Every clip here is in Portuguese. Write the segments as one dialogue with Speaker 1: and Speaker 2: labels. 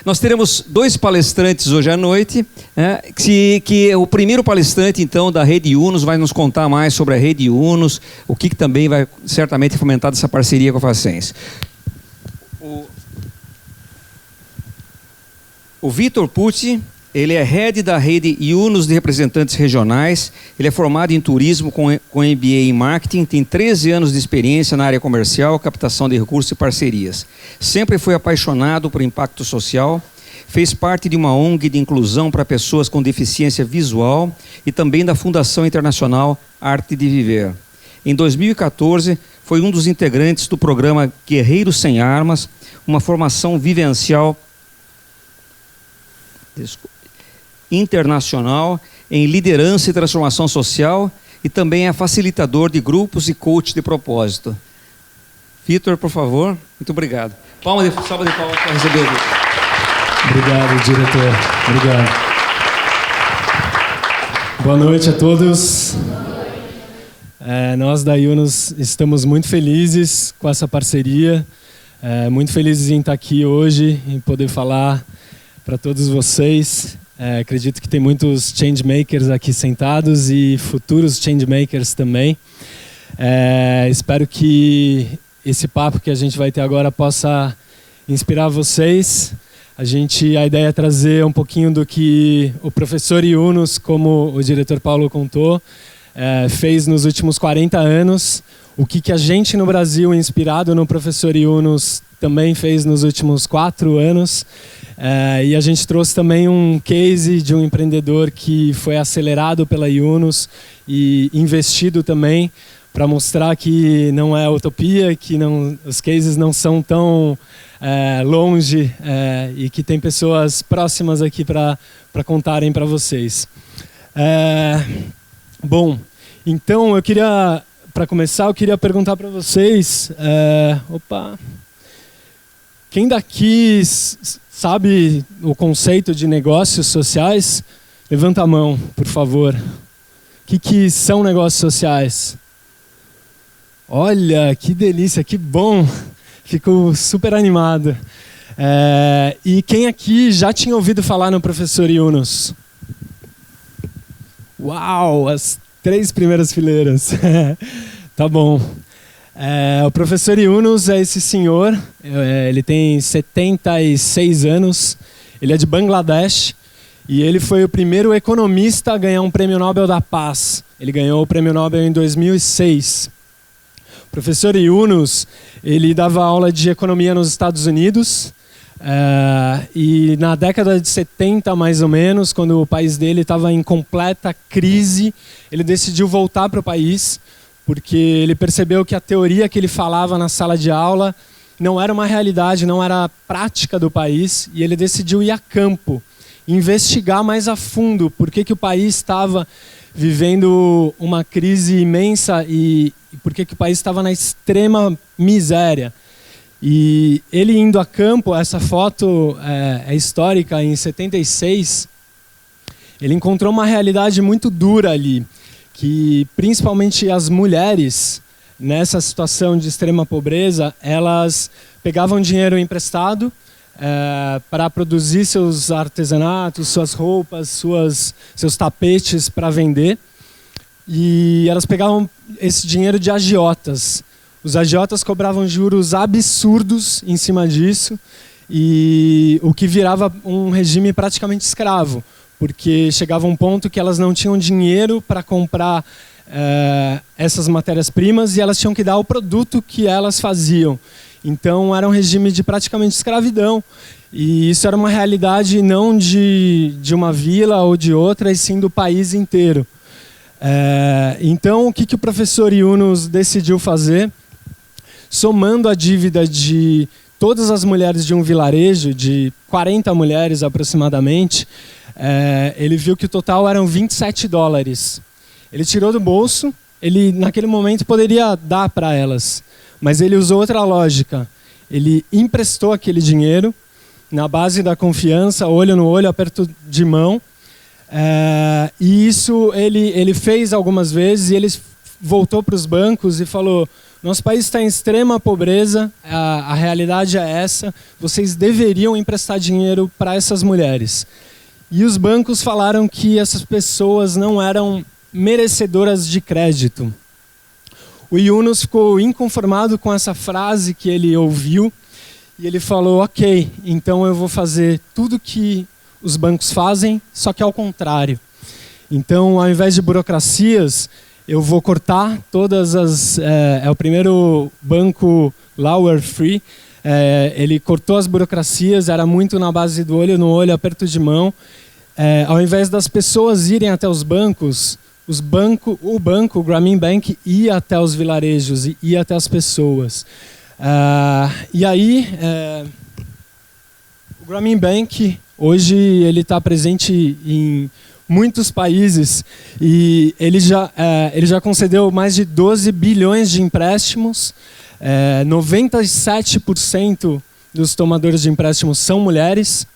Speaker 1: Nós teremos 2 palestrantes hoje à noite, que o primeiro palestrante, então, da Rede Unos, vai nos contar mais sobre a Rede Unos, o que também vai certamente fomentar essa parceria com a Facens. O Vitor Pucci, ele é head da Rede Unos de representantes regionais, ele é formado em turismo com MBA em marketing, tem 13 anos de experiência na área comercial, captação de recursos e parcerias. Sempre foi apaixonado por impacto social, fez parte de uma ONG de inclusão para pessoas com deficiência visual e também da Fundação Internacional Arte de Viver. Em 2014, foi um dos integrantes do programa Guerreiros Sem Armas, uma formação vivencial internacional em liderança e transformação social e também é facilitador de grupos e coach de propósito. Vitor, por favor. Muito obrigado. Salva de palmas para receber o Vitor.
Speaker 2: Obrigado, diretor. Obrigado. Boa noite a todos. Nós da Unos estamos muito felizes com essa parceria, muito felizes em estar aqui hoje, em poder falar para todos vocês. Acredito que tem muitos changemakers aqui sentados e futuros changemakers também. Espero que esse papo que a gente vai ter agora possa inspirar vocês. A ideia é trazer um pouquinho do que o professor Unos, como o diretor Paulo contou, fez nos últimos 40 anos, o que a gente no Brasil, inspirado no professor Unos, também fez nos últimos 4 anos. E a gente trouxe também um case de um empreendedor que foi acelerado pela Unos e investido também, para mostrar que não é utopia, que os cases não são tão longe e que tem pessoas próximas aqui para contarem para vocês. Bom, então para começar, eu queria perguntar para vocês, quem daqui sabe o conceito de negócios sociais? Levanta a mão, por favor. O que são negócios sociais? Olha, que delícia, que bom. Fico super animado. E quem aqui já tinha ouvido falar no professor Unos? Uau, as 3 primeiras fileiras. Tá bom. O professor Unos é esse senhor, ele tem 76 anos, ele é de Bangladesh e ele foi o primeiro economista a ganhar um prêmio Nobel da Paz. Ele ganhou o prêmio Nobel em 2006. O professor Unos, ele dava aula de economia nos Estados Unidos e na década de 70, mais ou menos, quando o país dele estava em completa crise, ele decidiu voltar para o país, porque ele percebeu que a teoria que ele falava na sala de aula não era uma realidade, não era a prática do país, e ele decidiu ir a campo, investigar mais a fundo por que o país estava vivendo uma crise imensa e por que o país estava na extrema miséria. E ele indo a campo, essa foto é histórica, em 76, ele encontrou uma realidade muito dura ali, que principalmente as mulheres, nessa situação de extrema pobreza, elas pegavam dinheiro emprestado para produzir seus artesanatos, suas roupas, seus tapetes para vender. E elas pegavam esse dinheiro de agiotas. Os agiotas cobravam juros absurdos em cima disso, e o que virava um regime praticamente escravo, porque chegava um ponto que elas não tinham dinheiro para comprar essas matérias-primas e elas tinham que dar o produto que elas faziam. Então era um regime de praticamente escravidão, e isso era uma realidade não de uma vila ou de outra, e sim do país inteiro. Então o que o professor Unos decidiu fazer? Somando a dívida de todas as mulheres de um vilarejo, de 40 mulheres aproximadamente, ele viu que o total eram $27. Ele tirou do bolso, ele naquele momento poderia dar para elas, mas ele usou outra lógica. Ele emprestou aquele dinheiro na base da confiança, olho no olho, aperto de mão, e isso ele fez algumas vezes, e ele voltou para os bancos e falou: Nosso país está em extrema pobreza, a realidade é essa, vocês deveriam emprestar dinheiro para essas mulheres. E os bancos falaram que essas pessoas não eram merecedoras de crédito. O Yunus ficou inconformado com essa frase que ele ouviu e ele falou, ok, então eu vou fazer tudo que os bancos fazem, só que ao contrário. Então, ao invés de burocracias, eu vou cortar todas as... é o primeiro banco Lower Free. Ele cortou as burocracias, era muito na base do olho no olho, aperto de mão. Ao invés das pessoas irem até os bancos, o banco, o Grameen Bank, ia até os vilarejos, ia até as pessoas. E aí, o Grameen Bank, hoje, ele está presente em muitos países e ele já concedeu mais de 12 bilhões de empréstimos. 97% dos tomadores de empréstimos são mulheres.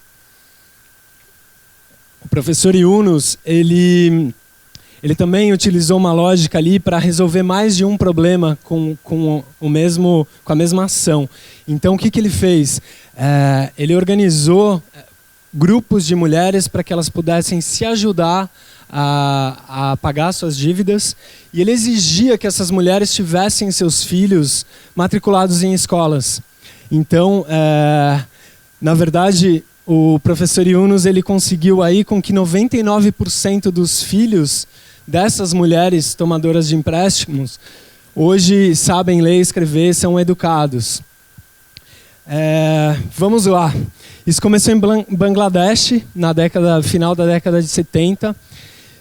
Speaker 2: O professor Yunus, ele também utilizou uma lógica ali para resolver mais de um problema com a mesma ação. Então, o que ele fez? Ele organizou grupos de mulheres para que elas pudessem se ajudar a pagar suas dívidas, e ele exigia que essas mulheres tivessem seus filhos matriculados em escolas. Então, na verdade, o professor Yunus ele conseguiu aí com que 99% dos filhos dessas mulheres tomadoras de empréstimos hoje sabem ler e escrever, são educados. Vamos lá. Isso começou em Bangladesh, final da década de 70,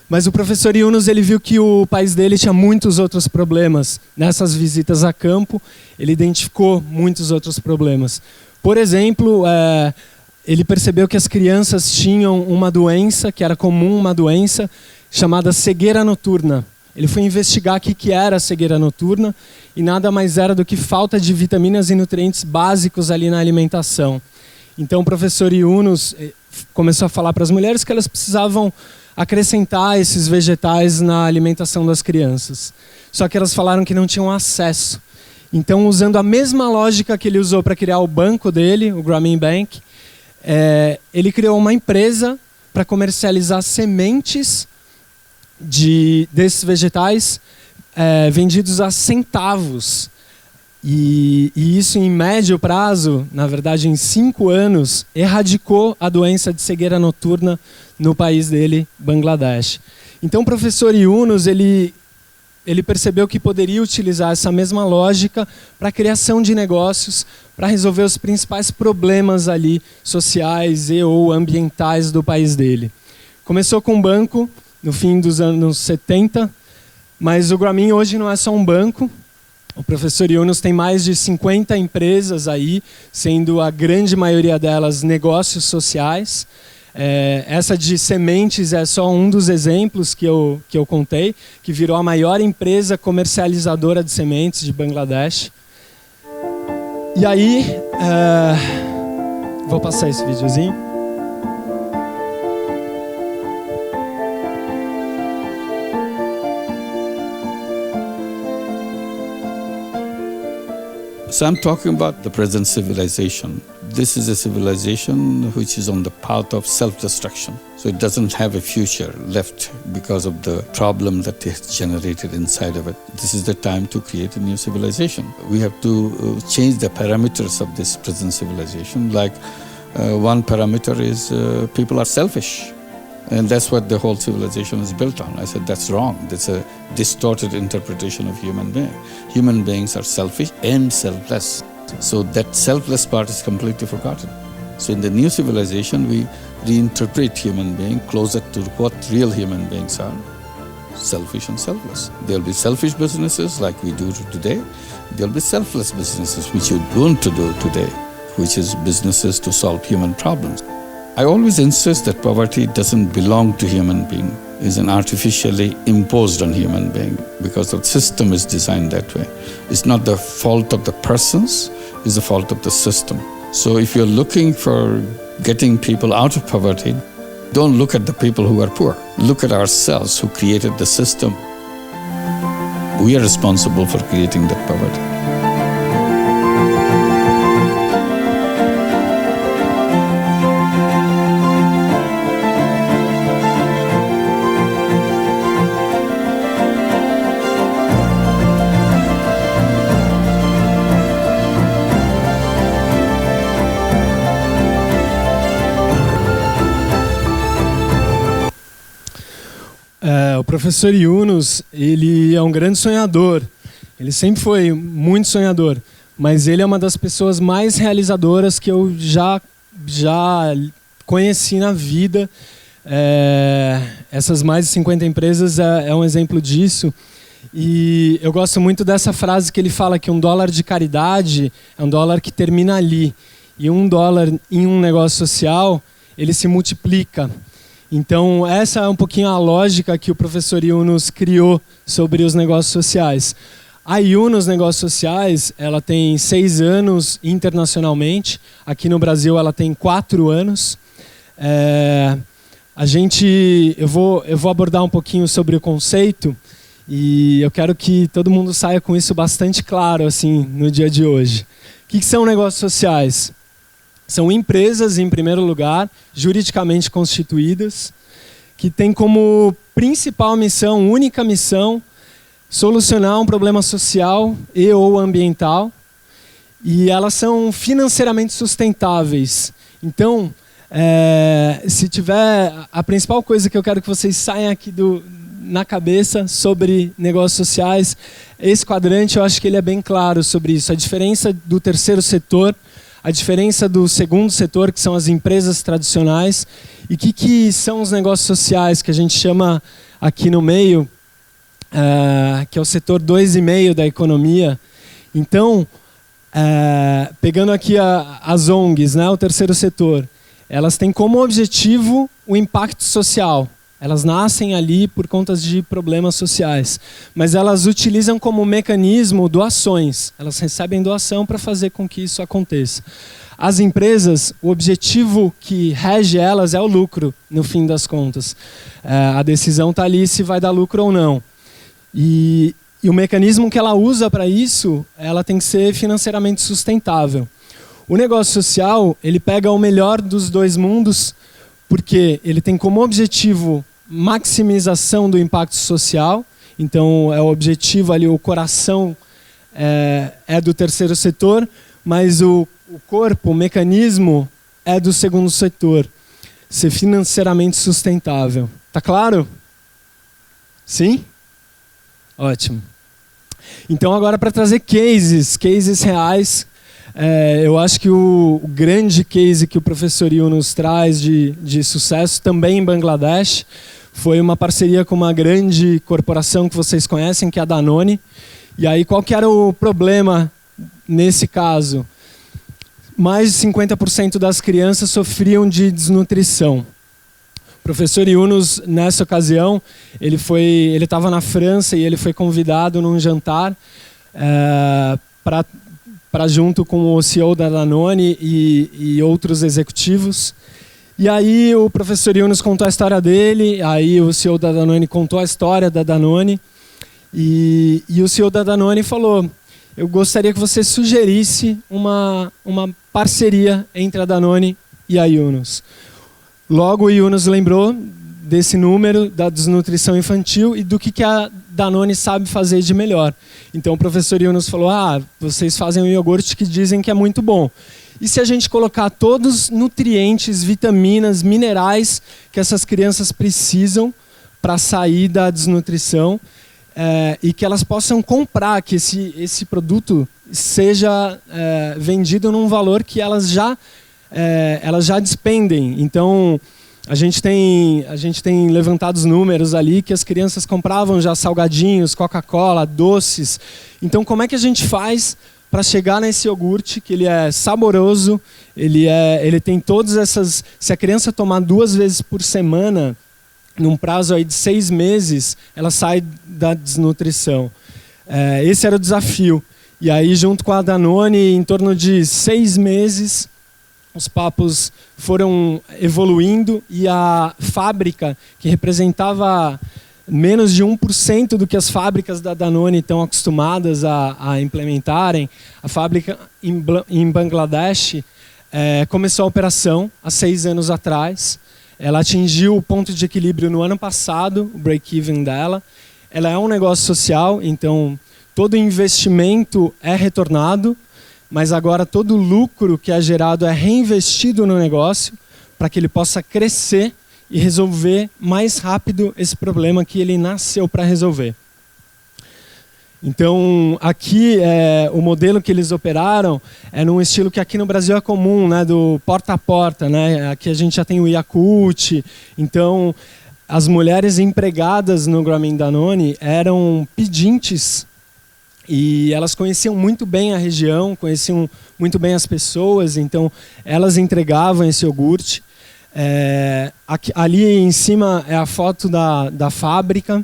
Speaker 2: mas o professor Yunus ele viu que o país dele tinha muitos outros problemas. Nessas visitas a campo, ele identificou muitos outros problemas. Por exemplo, ele percebeu que as crianças tinham uma doença, que era comum, uma doença chamada cegueira noturna. Ele foi investigar o que era a cegueira noturna e nada mais era do que falta de vitaminas e nutrientes básicos ali na alimentação. Então o professor Yunus começou a falar para as mulheres que elas precisavam acrescentar esses vegetais na alimentação das crianças. Só que elas falaram que não tinham acesso. Então, usando a mesma lógica que ele usou para criar o banco dele, o Grameen Bank, ele criou uma empresa para comercializar sementes desses vegetais vendidos a centavos. E isso em médio prazo, na verdade em 5 anos, erradicou a doença de cegueira noturna no país dele, Bangladesh. Então o professor Yunus, ele percebeu que poderia utilizar essa mesma lógica para a criação de negócios, para resolver os principais problemas ali sociais e ou ambientais do país dele. Começou com um banco no fim dos anos 70, mas o Grameen hoje não é só um banco. O professor Yunus tem mais de 50 empresas aí, sendo a grande maioria delas negócios sociais. Essa de sementes é só um dos exemplos que eu contei, que virou a maior empresa comercializadora de sementes de Bangladesh. E aí, vou passar esse videozinho.
Speaker 3: So I'm talking about the present civilization. This is a civilization which is on the path of self-destruction. So it doesn't have a future left because of the problem that is generated inside of it. This is the time to create a new civilization. We have to change the parameters of this present civilization. Like one parameter is people are selfish. And that's what the whole civilization is built on. I said, that's wrong. That's a distorted interpretation of human being. Human beings are selfish and selfless. So that selfless part is completely forgotten. So in the new civilization, we reinterpret human being closer to what real human beings are. Selfish and selfless. There'll be selfish businesses like we do today. There'll be selfless businesses which you don't do today, which is businesses to solve human problems. I always insist that poverty doesn't belong to human being. It's an artificially imposed on human being because the system is designed that way. It's not the fault of the persons, it's the fault of the system. So if you're looking for getting people out of poverty, don't look at the people who are poor. Look at ourselves who created the system. We are responsible for creating that poverty.
Speaker 2: professor Yunus, ele é um grande sonhador. Ele sempre foi muito sonhador, mas ele é uma das pessoas mais realizadoras que eu já conheci na vida. Essas mais de 50 empresas é um exemplo disso. E eu gosto muito dessa frase que ele fala que $1 de caridade é $1 que termina ali. E $1 em um negócio social, ele se multiplica. Então, essa é um pouquinho a lógica que o professor Yunus criou sobre os negócios sociais. A Yunus Negócios Sociais, ela tem 6 anos internacionalmente. Aqui no Brasil, ela tem 4 anos. Eu vou abordar um pouquinho sobre o conceito e eu quero que todo mundo saia com isso bastante claro assim, no dia de hoje. O que são negócios sociais? São empresas, em primeiro lugar, juridicamente constituídas, que têm como principal missão, única missão, solucionar um problema social e ou ambiental, e elas são financeiramente sustentáveis. Então, se tiver a principal coisa que eu quero que vocês saiam aqui na cabeça sobre negócios sociais, esse quadrante eu acho que ele é bem claro sobre isso. A diferença do terceiro setor, a diferença do segundo setor, que são as empresas tradicionais, e o que são os negócios sociais, que a gente chama aqui no meio, que é o setor 2,5 da economia. Então, pegando aqui as ONGs, né, o terceiro setor, elas têm como objetivo o impacto social. Elas nascem ali por conta de problemas sociais, mas elas utilizam como mecanismo doações. Elas recebem doação para fazer com que isso aconteça. As empresas, o objetivo que rege elas é o lucro, no fim das contas. A decisão está ali se vai dar lucro ou não. E o mecanismo que ela usa para isso, ela tem que ser financeiramente sustentável. O negócio social, ele pega o melhor dos dois mundos, porque ele tem como objetivo maximização do impacto social. Então, é o objetivo ali, o coração é do terceiro setor, mas o corpo, o mecanismo é do segundo setor. Ser financeiramente sustentável. Tá claro? Sim? Ótimo. Então, agora para trazer cases reais, eu acho que o grande case que o professor Yunus traz de sucesso, também em Bangladesh, foi uma parceria com uma grande corporação que vocês conhecem, que é a Danone. E aí, qual que era o problema nesse caso? Mais de 50% das crianças sofriam de desnutrição. O professor Yunus, nessa ocasião, ele estava na França e ele foi convidado num jantar para junto com o CEO da Danone e outros executivos. E aí o professor Yunus contou a história dele, aí o CEO da Danone contou a história da Danone, e o CEO da Danone falou: eu gostaria que você sugerisse uma parceria entre a Danone e a Yunus. Logo, o Yunus lembrou desse número da desnutrição infantil e do que a Danone sabe fazer de melhor. Então o professor Yunus falou: vocês fazem um iogurte que dizem que é muito bom. E se a gente colocar todos os nutrientes, vitaminas, minerais que essas crianças precisam para sair da desnutrição e que elas possam comprar, que esse produto seja vendido num valor que elas já despendem. Então, a gente tem levantado os números ali que as crianças compravam já salgadinhos, Coca-Cola, doces. Então, como é que a gente faz para chegar nesse iogurte, que ele é saboroso, ele tem todas essas... Se a criança tomar 2 vezes por semana, num prazo aí de 6 meses, ela sai da desnutrição. Esse era o desafio. E aí, junto com a Danone, em torno de 6 meses, os papos foram evoluindo e a fábrica, que representava menos de 1% do que as fábricas da Danone estão acostumadas a implementarem, a fábrica em Bangladesh começou a operação há 6 anos atrás. Ela atingiu o ponto de equilíbrio no ano passado, o break-even dela. Ela é um negócio social, então todo investimento é retornado, mas agora todo o lucro que é gerado é reinvestido no negócio para que ele possa crescer e resolver mais rápido esse problema que ele nasceu para resolver. Então, aqui, o modelo que eles operaram é num estilo que aqui no Brasil é comum, né, do porta a porta. Né? Aqui a gente já tem o Yakult. Então, as mulheres empregadas no Grameen Danone eram pedintes e elas conheciam muito bem a região, conheciam muito bem as pessoas, então elas entregavam esse iogurte. Ali em cima é a foto da fábrica.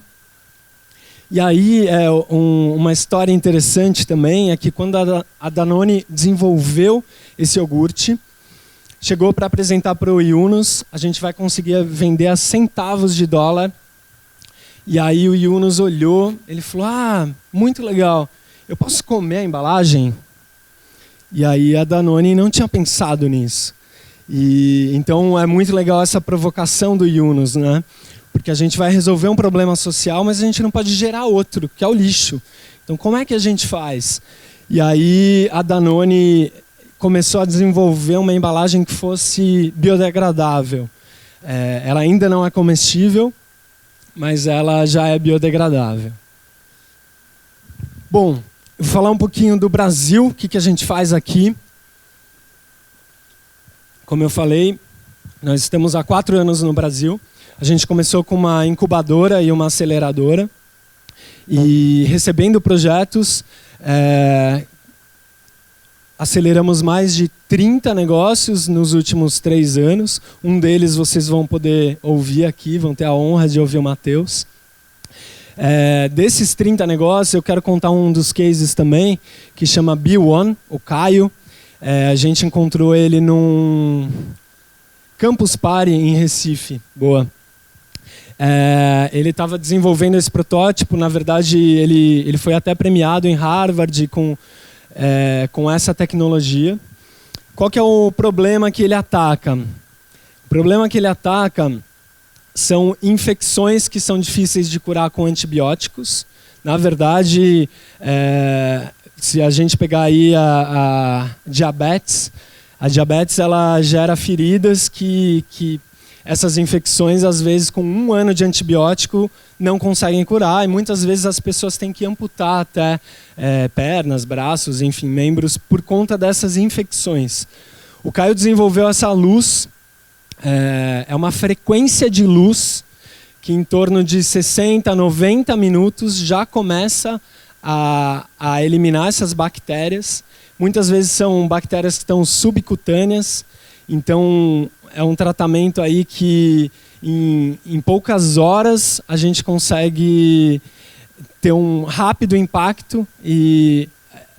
Speaker 2: E aí, uma história interessante também é que quando a Danone desenvolveu esse iogurte, chegou para apresentar para o Yunus, a gente vai conseguir vender a centavos de dólar. E aí o Yunus olhou, ele falou, muito legal, eu posso comer a embalagem? E aí a Danone não tinha pensado nisso. Então é muito legal essa provocação do Yunus, né? Porque a gente vai resolver um problema social, mas a gente não pode gerar outro, que é o lixo. Então, como é que a gente faz? E aí, a Danone começou a desenvolver uma embalagem que fosse biodegradável. Ela ainda não é comestível, mas ela já é biodegradável. Bom, eu vou falar um pouquinho do Brasil, o que a gente faz aqui. Como eu falei, nós estamos há 4 anos no Brasil. A gente começou com uma incubadora e uma aceleradora. E recebendo projetos, aceleramos mais de 30 negócios nos últimos 3 anos. Um deles vocês vão poder ouvir aqui, vão ter a honra de ouvir o Matheus. Desses 30 negócios, eu quero contar um dos cases também, que chama B1, o Caio. A gente encontrou ele num Campus Party em Recife. Boa. Ele estava desenvolvendo esse protótipo, na verdade ele foi até premiado em Harvard com essa tecnologia. Qual que é o problema que ele ataca? O problema que ele ataca são infecções que são difíceis de curar com antibióticos. Na verdade, se a gente pegar aí a diabetes ela gera feridas que essas infecções, às vezes, com 1 ano de antibiótico, não conseguem curar. E muitas vezes as pessoas têm que amputar até pernas, braços, enfim, membros, por conta dessas infecções. O Caio desenvolveu essa luz. É uma frequência de luz que, em torno de 60 a 90 minutos, já começa a eliminar essas bactérias. Muitas vezes são bactérias que estão subcutâneas. Então, é um tratamento aí que em poucas horas a gente consegue ter um rápido impacto, e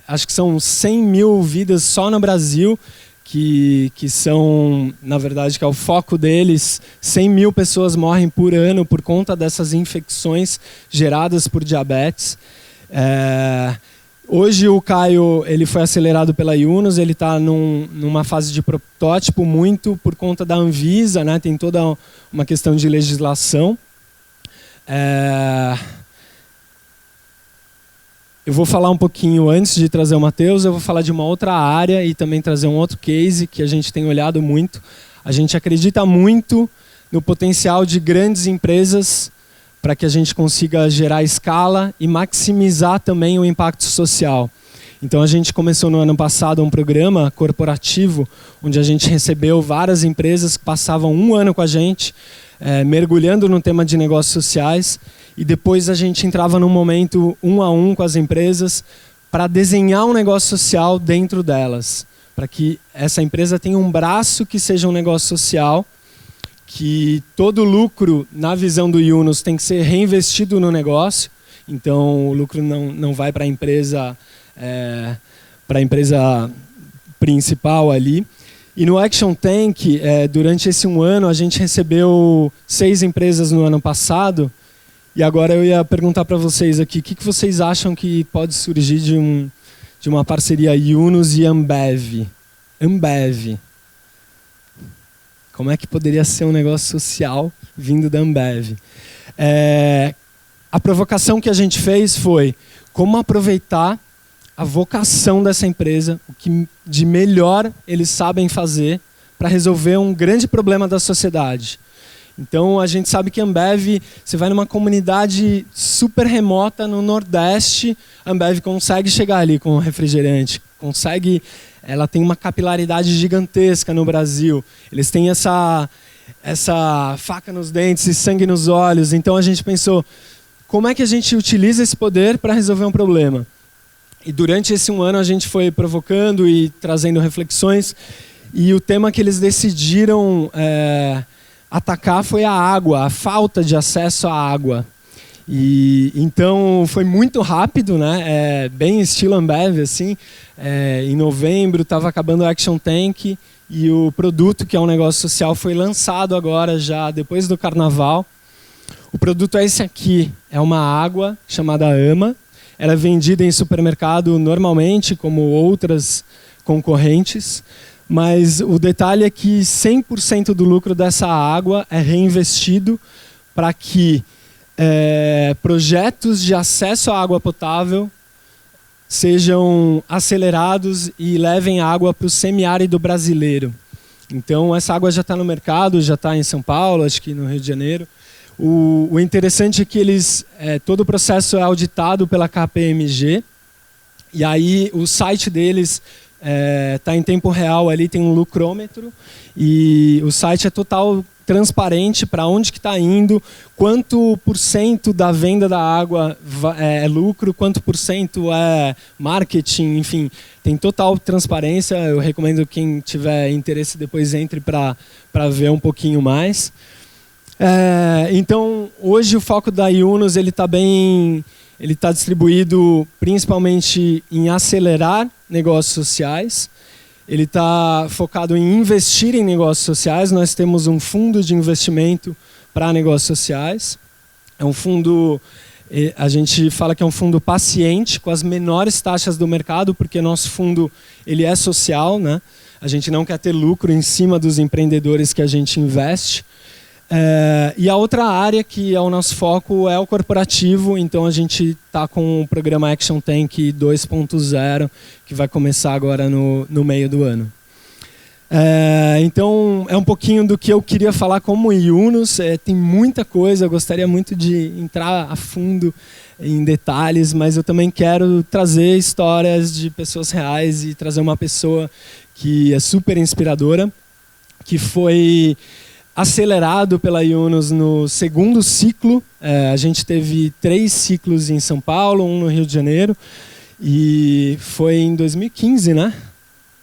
Speaker 2: acho que são 100 mil vidas só no Brasil, que são, na verdade, que é o foco deles. 100 mil pessoas morrem por ano por conta dessas infecções geradas por diabetes. Hoje o Caio ele foi acelerado pela Yunus, ele está numa fase de protótipo muito por conta da Anvisa, né? Tem toda uma questão de legislação. Eu vou falar um pouquinho, antes de trazer o Matheus, eu vou falar de uma outra área e também trazer um outro case que a gente tem olhado muito. A gente acredita muito no potencial de grandes empresas para que a gente consiga gerar escala e maximizar também o impacto social. Então a gente começou no ano passado um programa corporativo onde a gente recebeu várias empresas que passavam 1 ano com a gente, mergulhando no tema de negócios sociais, e depois a gente entrava num momento 1 a 1 com as empresas para desenhar um negócio social dentro delas, para que essa empresa tenha um braço que seja um negócio social, que todo lucro, na visão do Yunus, tem que ser reinvestido no negócio. Então o lucro não vai para a empresa principal ali. E no Action Tank, durante esse 1 ano, a gente recebeu 6 empresas no ano passado. E agora eu ia perguntar para vocês aqui, o que vocês acham que pode surgir de uma parceria Yunus e Ambev? Ambev. Como é que poderia ser um negócio social vindo da Ambev? A provocação que a gente fez foi como aproveitar a vocação dessa empresa, o que de melhor eles sabem fazer para resolver um grande problema da sociedade. Então a gente sabe que a Ambev, você vai numa comunidade super remota no Nordeste, a Ambev consegue chegar ali com o refrigerante, ela tem uma capilaridade gigantesca no Brasil. Eles têm essa faca nos dentes e sangue nos olhos. Então a gente pensou, como é que a gente utiliza esse poder para resolver um problema? E durante esse 1 ano a gente foi provocando e trazendo reflexões, e o tema que eles decidiram atacar foi a água, a falta de acesso à água. E então foi muito rápido, né? Bem estilo Ambev, assim. Em novembro estava acabando o Action Tank e o produto, que é um negócio social, foi lançado agora já depois do Carnaval. O produto é esse aqui, é uma água chamada Ama. Ela é vendida em supermercado normalmente, como outras concorrentes, mas o detalhe é que 100% do lucro dessa água é reinvestido para que projetos de acesso à água potável sejam acelerados e levem água para o semiárido brasileiro. Então essa água já está no mercado, já está em São Paulo, acho que no Rio de Janeiro. O interessante é que todo o processo é auditado pela KPMG, e aí o site deles está em tempo real, ali tem um lucrômetro, e o site é total transparente para onde que está indo, quanto % da venda da água é lucro, quanto % é marketing, enfim, tem total transparência. Eu recomendo quem tiver interesse depois entre para ver um pouquinho mais. Então, hoje o foco da Yunus ele está distribuído principalmente em acelerar negócios sociais. Ele está focado em investir em negócios sociais. Nós temos um fundo de investimento para negócios sociais. É um fundo, a gente fala que é um fundo paciente, com as menores taxas do mercado, porque nosso fundo ele é social, né? A gente não quer ter lucro em cima dos empreendedores que a gente investe. E a outra área que é o nosso foco é o corporativo, então a gente está com o programa Action Tank 2.0, que vai começar agora no meio do ano. Então é um pouquinho do que eu queria falar como Yunus. Tem muita coisa, eu gostaria muito de entrar a fundo em detalhes, mas eu também quero trazer histórias de pessoas reais e trazer uma pessoa que é super inspiradora, que foi acelerado pela Yunus no 2º ciclo. A gente teve 3 ciclos em São Paulo, 1 no Rio de Janeiro, e foi em 2015, né?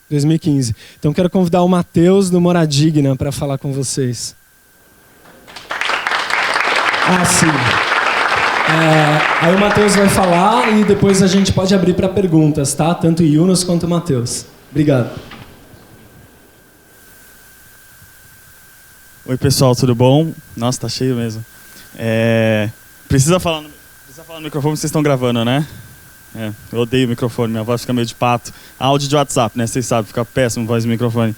Speaker 2: 2015. Então quero convidar o Matheus do Moradigna para falar com vocês. Sim. Aí o Matheus vai falar e depois a gente pode abrir para perguntas, tá? Tanto o Yunus quanto o Matheus. Obrigado.
Speaker 4: Oi pessoal, tudo bom? Nossa, tá cheio mesmo. Precisa falar no microfone, vocês estão gravando, né? Eu odeio o microfone, minha voz fica meio de pato. Áudio de WhatsApp, né? Vocês sabem, fica péssimo a voz do microfone.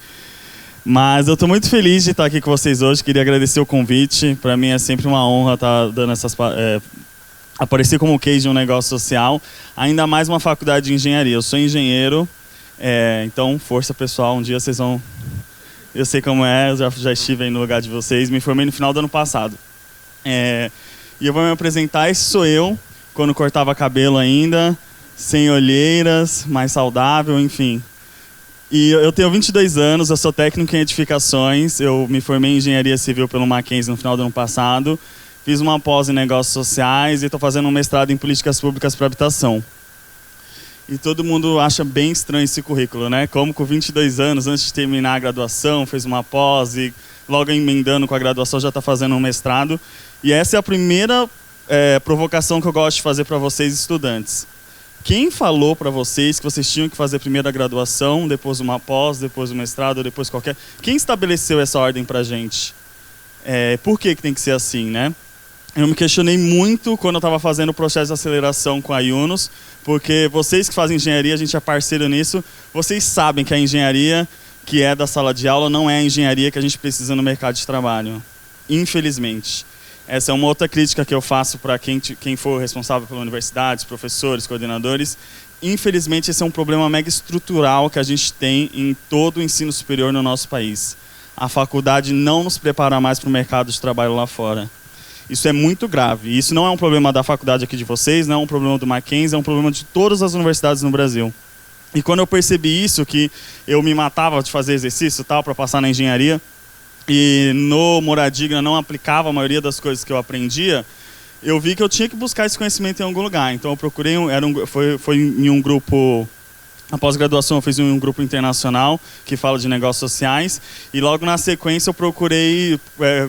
Speaker 4: Mas eu estou muito feliz de estar aqui com vocês hoje, queria agradecer o convite. Para mim é sempre uma honra estar dando aparecer como case de um negócio social, ainda mais uma faculdade de engenharia. Eu sou engenheiro, então força pessoal, um dia vocês vão... Eu sei como é, eu já estive aí no lugar de vocês, me formei no final do ano passado. E eu vou me apresentar, esse sou eu, quando cortava cabelo ainda, sem olheiras, mais saudável, enfim. E eu tenho 22 anos, eu sou técnico em edificações, eu me formei em engenharia civil pelo Mackenzie no final do ano passado, fiz uma pós em negócios sociais e estou fazendo um mestrado em políticas públicas para habitação. E todo mundo acha bem estranho esse currículo, né? Como com 22 anos, antes de terminar a graduação, fez uma pós e logo emendando com a graduação já está fazendo um mestrado. E essa é a primeira provocação que eu gosto de fazer para vocês, estudantes. Quem falou para vocês que vocês tinham que fazer primeiro a graduação, depois uma pós, depois o mestrado, depois qualquer... Quem estabeleceu essa ordem para a gente? Por que tem que ser assim, né? Eu me questionei muito quando eu estava fazendo o processo de aceleração com a Yunus, porque vocês que fazem engenharia, a gente é parceiro nisso, vocês sabem que a engenharia que é da sala de aula não é a engenharia que a gente precisa no mercado de trabalho, infelizmente. Essa é uma outra crítica que eu faço para quem for responsável pela universidade, professores, coordenadores. Infelizmente, esse é um problema mega estrutural que a gente tem em todo o ensino superior no nosso país. a faculdade não nos prepara mais para o mercado de trabalho lá fora. Isso é muito grave. Isso não é um problema da faculdade aqui de vocês, não é um problema do Mackenzie, é um problema de todas as universidades no Brasil. E quando eu percebi isso, que eu me matava de fazer exercício tal para passar na engenharia, e no Moradigna não aplicava a maioria das coisas que eu aprendia, eu vi que eu tinha que buscar esse conhecimento em algum lugar. Então eu procurei, foi em um grupo, a pós-graduação eu fiz em um grupo internacional que fala de negócios sociais, e logo na sequência eu procurei,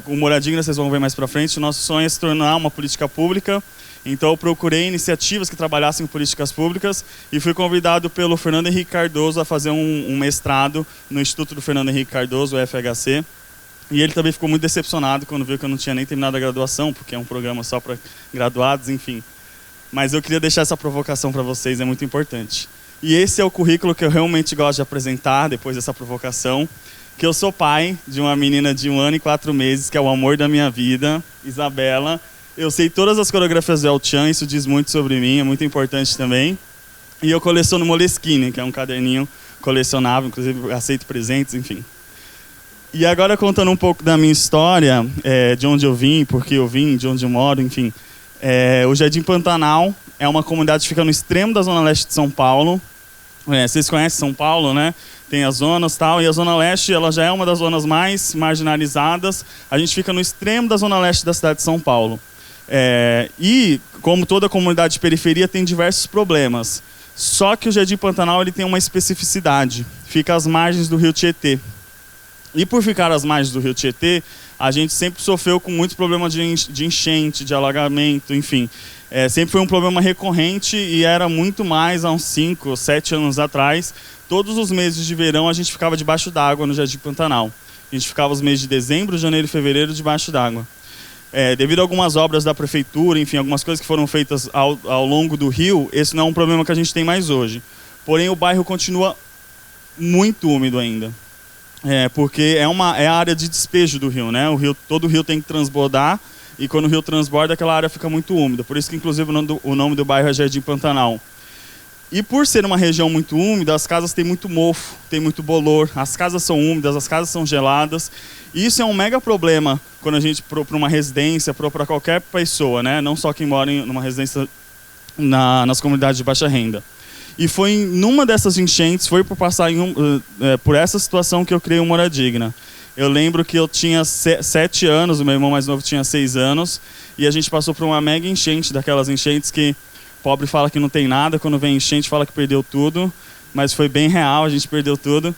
Speaker 4: o Moradigna, vocês vão ver mais para frente, o nosso sonho é se tornar uma política pública. Então eu procurei iniciativas que trabalhassem em políticas públicas e fui convidado pelo Fernando Henrique Cardoso a fazer um mestrado no Instituto do Fernando Henrique Cardoso, o FHC. E ele também ficou muito decepcionado quando viu que eu não tinha nem terminado a graduação, porque é um programa só para graduados, enfim. Mas eu queria deixar essa provocação para vocês, é muito importante. E esse é o currículo que eu realmente gosto de apresentar, depois dessa provocação, que eu sou pai de uma menina de 1 ano e 4 meses, que é o amor da minha vida, Isabela. Eu sei todas as coreografias do El Chan, isso diz muito sobre mim, é muito importante também. E eu coleciono Moleskine, que é um caderninho colecionável, inclusive aceito presentes, enfim. E agora contando um pouco da minha história, de onde eu vim, porque eu vim, de onde eu moro, enfim. O Jardim Pantanal é uma comunidade que fica no extremo da Zona Leste de São Paulo. Vocês conhecem São Paulo, né? Tem as zonas e tal, e a Zona Leste ela já é uma das zonas mais marginalizadas. A gente fica no extremo da Zona Leste da cidade de São Paulo. E, como toda comunidade de periferia, tem diversos problemas. Só que o Jardim Pantanal ele tem uma especificidade. Fica às margens do rio Tietê. E por ficar às margens do rio Tietê, a gente sempre sofreu com muitos problemas de enchente, de alagamento, enfim. Sempre foi um problema recorrente e era muito mais há uns 5 ou 7 anos atrás. Todos os meses de verão a gente ficava debaixo d'água no Jardim Pantanal. A gente ficava os meses de dezembro, janeiro e fevereiro debaixo d'água. Devido a algumas obras da prefeitura, enfim, algumas coisas que foram feitas ao longo do rio, esse não é um problema que a gente tem mais hoje. Porém, o bairro continua muito úmido ainda. Porque é a área de despejo do rio, né? Todo o rio tem que transbordar, e quando o rio transborda, aquela área fica muito úmida. Por isso que, inclusive, o nome do bairro é Jardim Pantanal. E por ser uma região muito úmida, as casas têm muito mofo, tem muito bolor, as casas são úmidas, as casas são geladas. E isso é um mega problema quando a gente, para uma residência, para qualquer pessoa, né? Não só quem mora em uma residência nas comunidades de baixa renda. E foi numa dessas enchentes, foi por passar por essa situação que eu criei o Moradigna. Eu lembro que eu tinha 7 anos, o meu irmão mais novo tinha 6 anos, e a gente passou por uma mega enchente, daquelas enchentes que pobre fala que não tem nada, quando vem enchente fala que perdeu tudo, mas foi bem real, a gente perdeu tudo.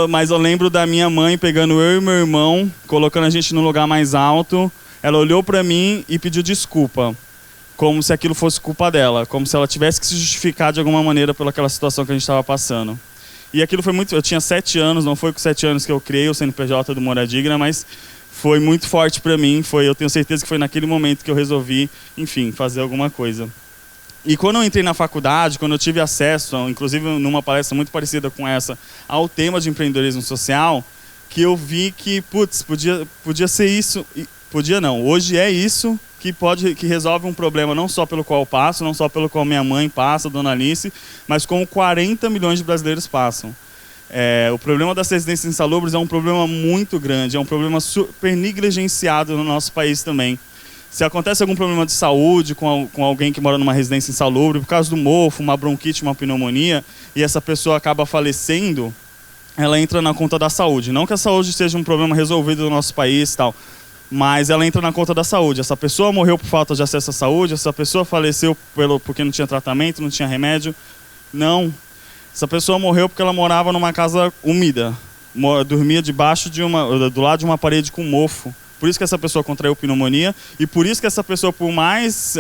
Speaker 4: Mas eu lembro da minha mãe pegando eu e meu irmão, colocando a gente no lugar mais alto, ela olhou para mim e pediu desculpa, como se aquilo fosse culpa dela, como se ela tivesse que se justificar de alguma maneira pelaquela situação que a gente estava passando. E aquilo foi muito... Eu tinha 7 anos, não foi com 7 anos que eu criei o CNPJ do Moradigna, mas foi muito forte para mim. Eu tenho certeza que foi naquele momento que eu resolvi, enfim, fazer alguma coisa. E quando eu entrei na faculdade, quando eu tive acesso, inclusive numa palestra muito parecida com essa, ao tema de empreendedorismo social, que eu vi que, putz, podia ser isso... Podia não, hoje é isso que resolve um problema não só pelo qual eu passo, não só pelo qual minha mãe passa, Dona Alice, mas como 40 milhões de brasileiros passam. O problema das residências insalubres é um problema muito grande, é um problema super negligenciado no nosso país também. Se acontece algum problema de saúde com alguém que mora numa residência insalubre, por causa do mofo, uma bronquite, uma pneumonia, e essa pessoa acaba falecendo, ela entra na conta da saúde. Não que a saúde seja um problema resolvido no nosso país e tal, mas ela entra na conta da saúde. Essa pessoa morreu por falta de acesso à saúde, essa pessoa faleceu porque não tinha tratamento, não tinha remédio. Não. Essa pessoa morreu porque ela morava numa casa úmida, dormia do lado de uma parede com mofo. Por isso que essa pessoa contraiu pneumonia e por isso que essa pessoa, por mais...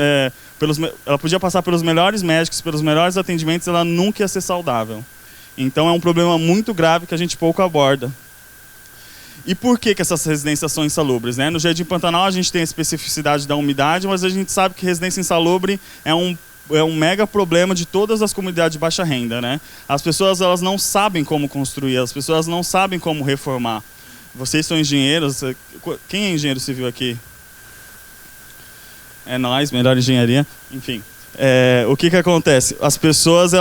Speaker 4: ela podia passar pelos melhores médicos, pelos melhores atendimentos, ela nunca ia ser saudável. Então é um problema muito grave que a gente pouco aborda. E por que essas residências são insalubres, né? No Jardim Pantanal a gente tem a especificidade da umidade, mas a gente sabe que residência insalubre é um mega problema de todas as comunidades de baixa renda, né? As pessoas elas não sabem como construir, as pessoas não sabem como reformar. Vocês são engenheiros, quem é engenheiro civil aqui? É nós, melhor engenharia, enfim. O que acontece? As pessoas,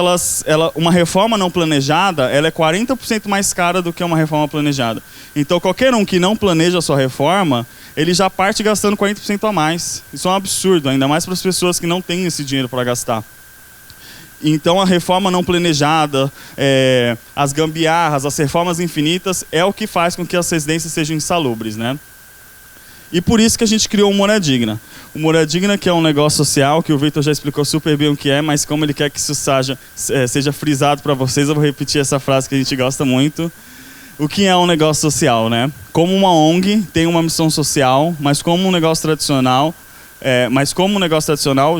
Speaker 4: uma reforma não planejada, ela é 40% mais cara do que uma reforma planejada. Então, qualquer um que não planeja a sua reforma, ele já parte gastando 40% a mais. Isso é um absurdo, ainda mais para as pessoas que não têm esse dinheiro para gastar. Então, a reforma não planejada, as gambiarras, as reformas infinitas, é o que faz com que as residências sejam insalubres, né? E por isso que a gente criou o Moradia Digna. O Moradia Digna, que é um negócio social, que o Victor já explicou super bem o que é, mas como ele quer que isso seja frisado para vocês, eu vou repetir essa frase que a gente gosta muito. O que é um negócio social, né? Como uma ONG tem uma missão social, mas como um negócio tradicional,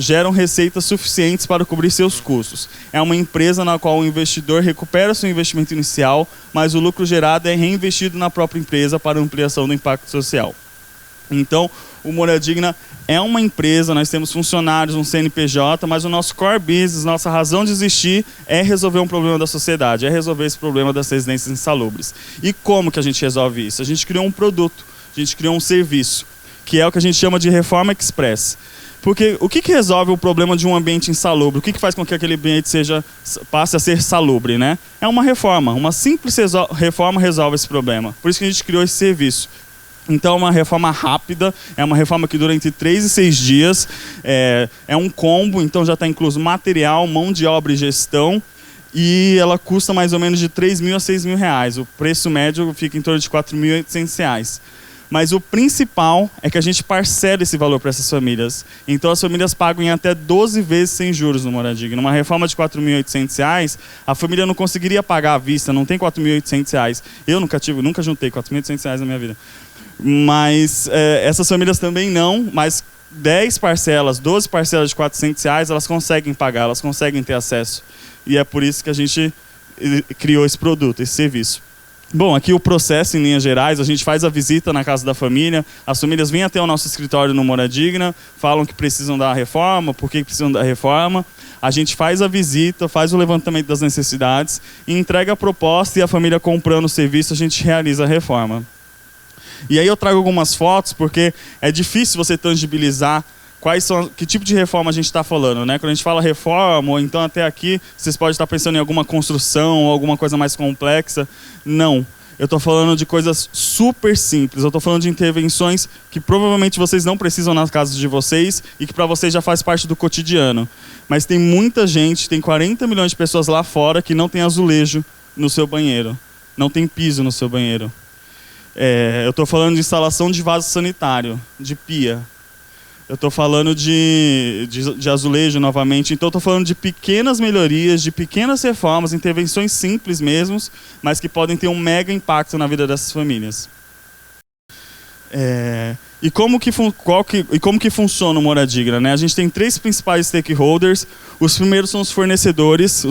Speaker 4: geram receitas suficientes para cobrir seus custos. É uma empresa na qual o investidor recupera seu investimento inicial, mas o lucro gerado é reinvestido na própria empresa para ampliação do impacto social. Então, o Moradia Digna é uma empresa, nós temos funcionários, um CNPJ, mas o nosso core business, nossa razão de existir é resolver um problema da sociedade, é resolver esse problema das residências insalubres. E como que a gente resolve isso? A gente criou um produto, a gente criou um serviço, que é o que a gente chama de Reforma Express. Porque o que resolve o problema de um ambiente insalubre? O que faz com que aquele ambiente passe a ser salubre, né? É uma reforma, uma simples reforma resolve esse problema. Por isso que a gente criou esse serviço. Então, é uma reforma rápida, é uma reforma que dura entre 3 e 6 dias, é um combo, então já está incluso material, mão de obra e gestão, e ela custa mais ou menos de R$3.000 a R$6.000. O preço médio fica em torno de R$4.800. Mas o principal é que a gente parcela esse valor para essas famílias. Então, as famílias pagam em até 12 vezes sem juros no Moradia Digna. Numa reforma de R$4.800, a família não conseguiria pagar à vista, não tem R$4.800. Eu nunca juntei R$4.800 na minha vida. Mas essas famílias também não, mas 10 parcelas, 12 parcelas de R$400, elas conseguem pagar, elas conseguem ter acesso. E é por isso que a gente criou esse produto, esse serviço. Bom, aqui o processo em linhas gerais, a gente faz a visita na casa da família, as famílias vêm até o nosso escritório no Moradia Digna, falam que precisam da reforma, por que precisam da reforma. A gente faz a visita, faz o levantamento das necessidades, entrega a proposta e a família comprando o serviço, a gente realiza a reforma. E aí eu trago algumas fotos, porque é difícil você tangibilizar que tipo de reforma a gente está falando, né? Quando a gente fala reforma, ou então até aqui, vocês podem estar pensando em alguma construção, ou alguma coisa mais complexa. Não. Eu estou falando de coisas super simples. Eu estou falando de intervenções que provavelmente vocês não precisam nas casas de vocês e que para vocês já faz parte do cotidiano. Mas tem muita gente, tem 40 milhões de pessoas lá fora que não tem azulejo no seu banheiro. Não tem piso no seu banheiro. Eu estou falando de instalação de vaso sanitário, de pia. Eu estou falando de azulejo novamente. Então, eu estou falando de pequenas melhorias, de pequenas reformas, intervenções simples mesmo, mas que podem ter um mega impacto na vida dessas famílias. E como que funciona o Moradia Digna, né? A gente tem 3 principais stakeholders. Os primeiros são os fornecedores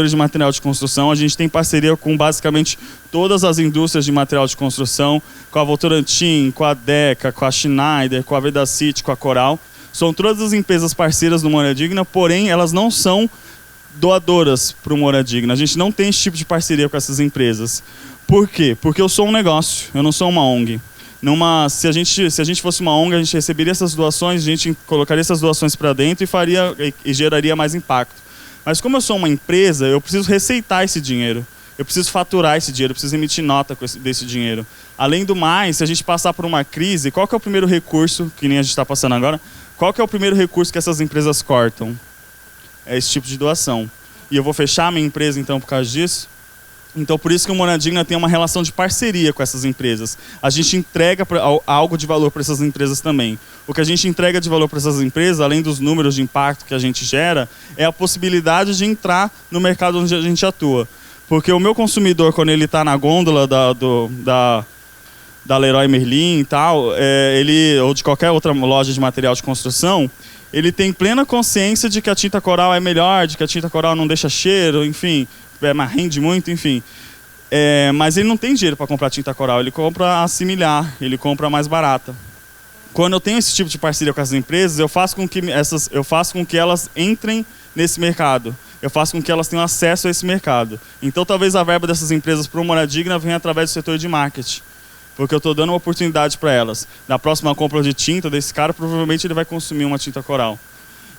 Speaker 4: de material de construção. A gente tem parceria com basicamente todas as indústrias de material de construção, com a Votorantim, com a Deca, com a Schneider, com a Vedacity, com a Coral. São todas as empresas parceiras do Moradia Digna, porém elas não são doadoras para o Moradia Digna. A gente não tem esse tipo de parceria com essas empresas. Por quê? Porque eu sou um negócio, eu não sou uma ONG. Se a gente fosse uma ONG, a gente receberia essas doações, a gente colocaria essas doações para dentro e geraria mais impacto. Mas como eu sou uma empresa, eu preciso receitar esse dinheiro. Eu preciso faturar esse dinheiro, eu preciso emitir nota desse dinheiro. Além do mais, se a gente passar por uma crise, qual que é o primeiro recurso, que nem a gente está passando agora, qual que é o primeiro recurso que essas empresas cortam? É esse tipo de doação. E eu vou fechar a minha empresa então por causa disso? Então, por isso que o Moradia Digna tem uma relação de parceria com essas empresas. A gente entrega algo de valor para essas empresas também. O que a gente entrega de valor para essas empresas, além dos números de impacto que a gente gera, é a possibilidade de entrar no mercado onde a gente atua. Porque o meu consumidor, quando ele está na gôndola da Leroy Merlin e tal, ou de qualquer outra loja de material de construção, ele tem plena consciência de que a tinta coral é melhor, de que a tinta coral não deixa cheiro, enfim, mas rende muito, enfim. Mas ele não tem dinheiro para comprar tinta coral, ele compra a similar, ele compra a mais barata. Quando eu tenho esse tipo de parceria com as empresas, eu faço com que elas entrem nesse mercado. Eu faço com que elas tenham acesso a esse mercado. Então, talvez a verba dessas empresas para o Moradia Digna venha através do setor de marketing. Porque eu estou dando uma oportunidade para elas. Na próxima compra de tinta desse cara, provavelmente ele vai consumir uma tinta coral.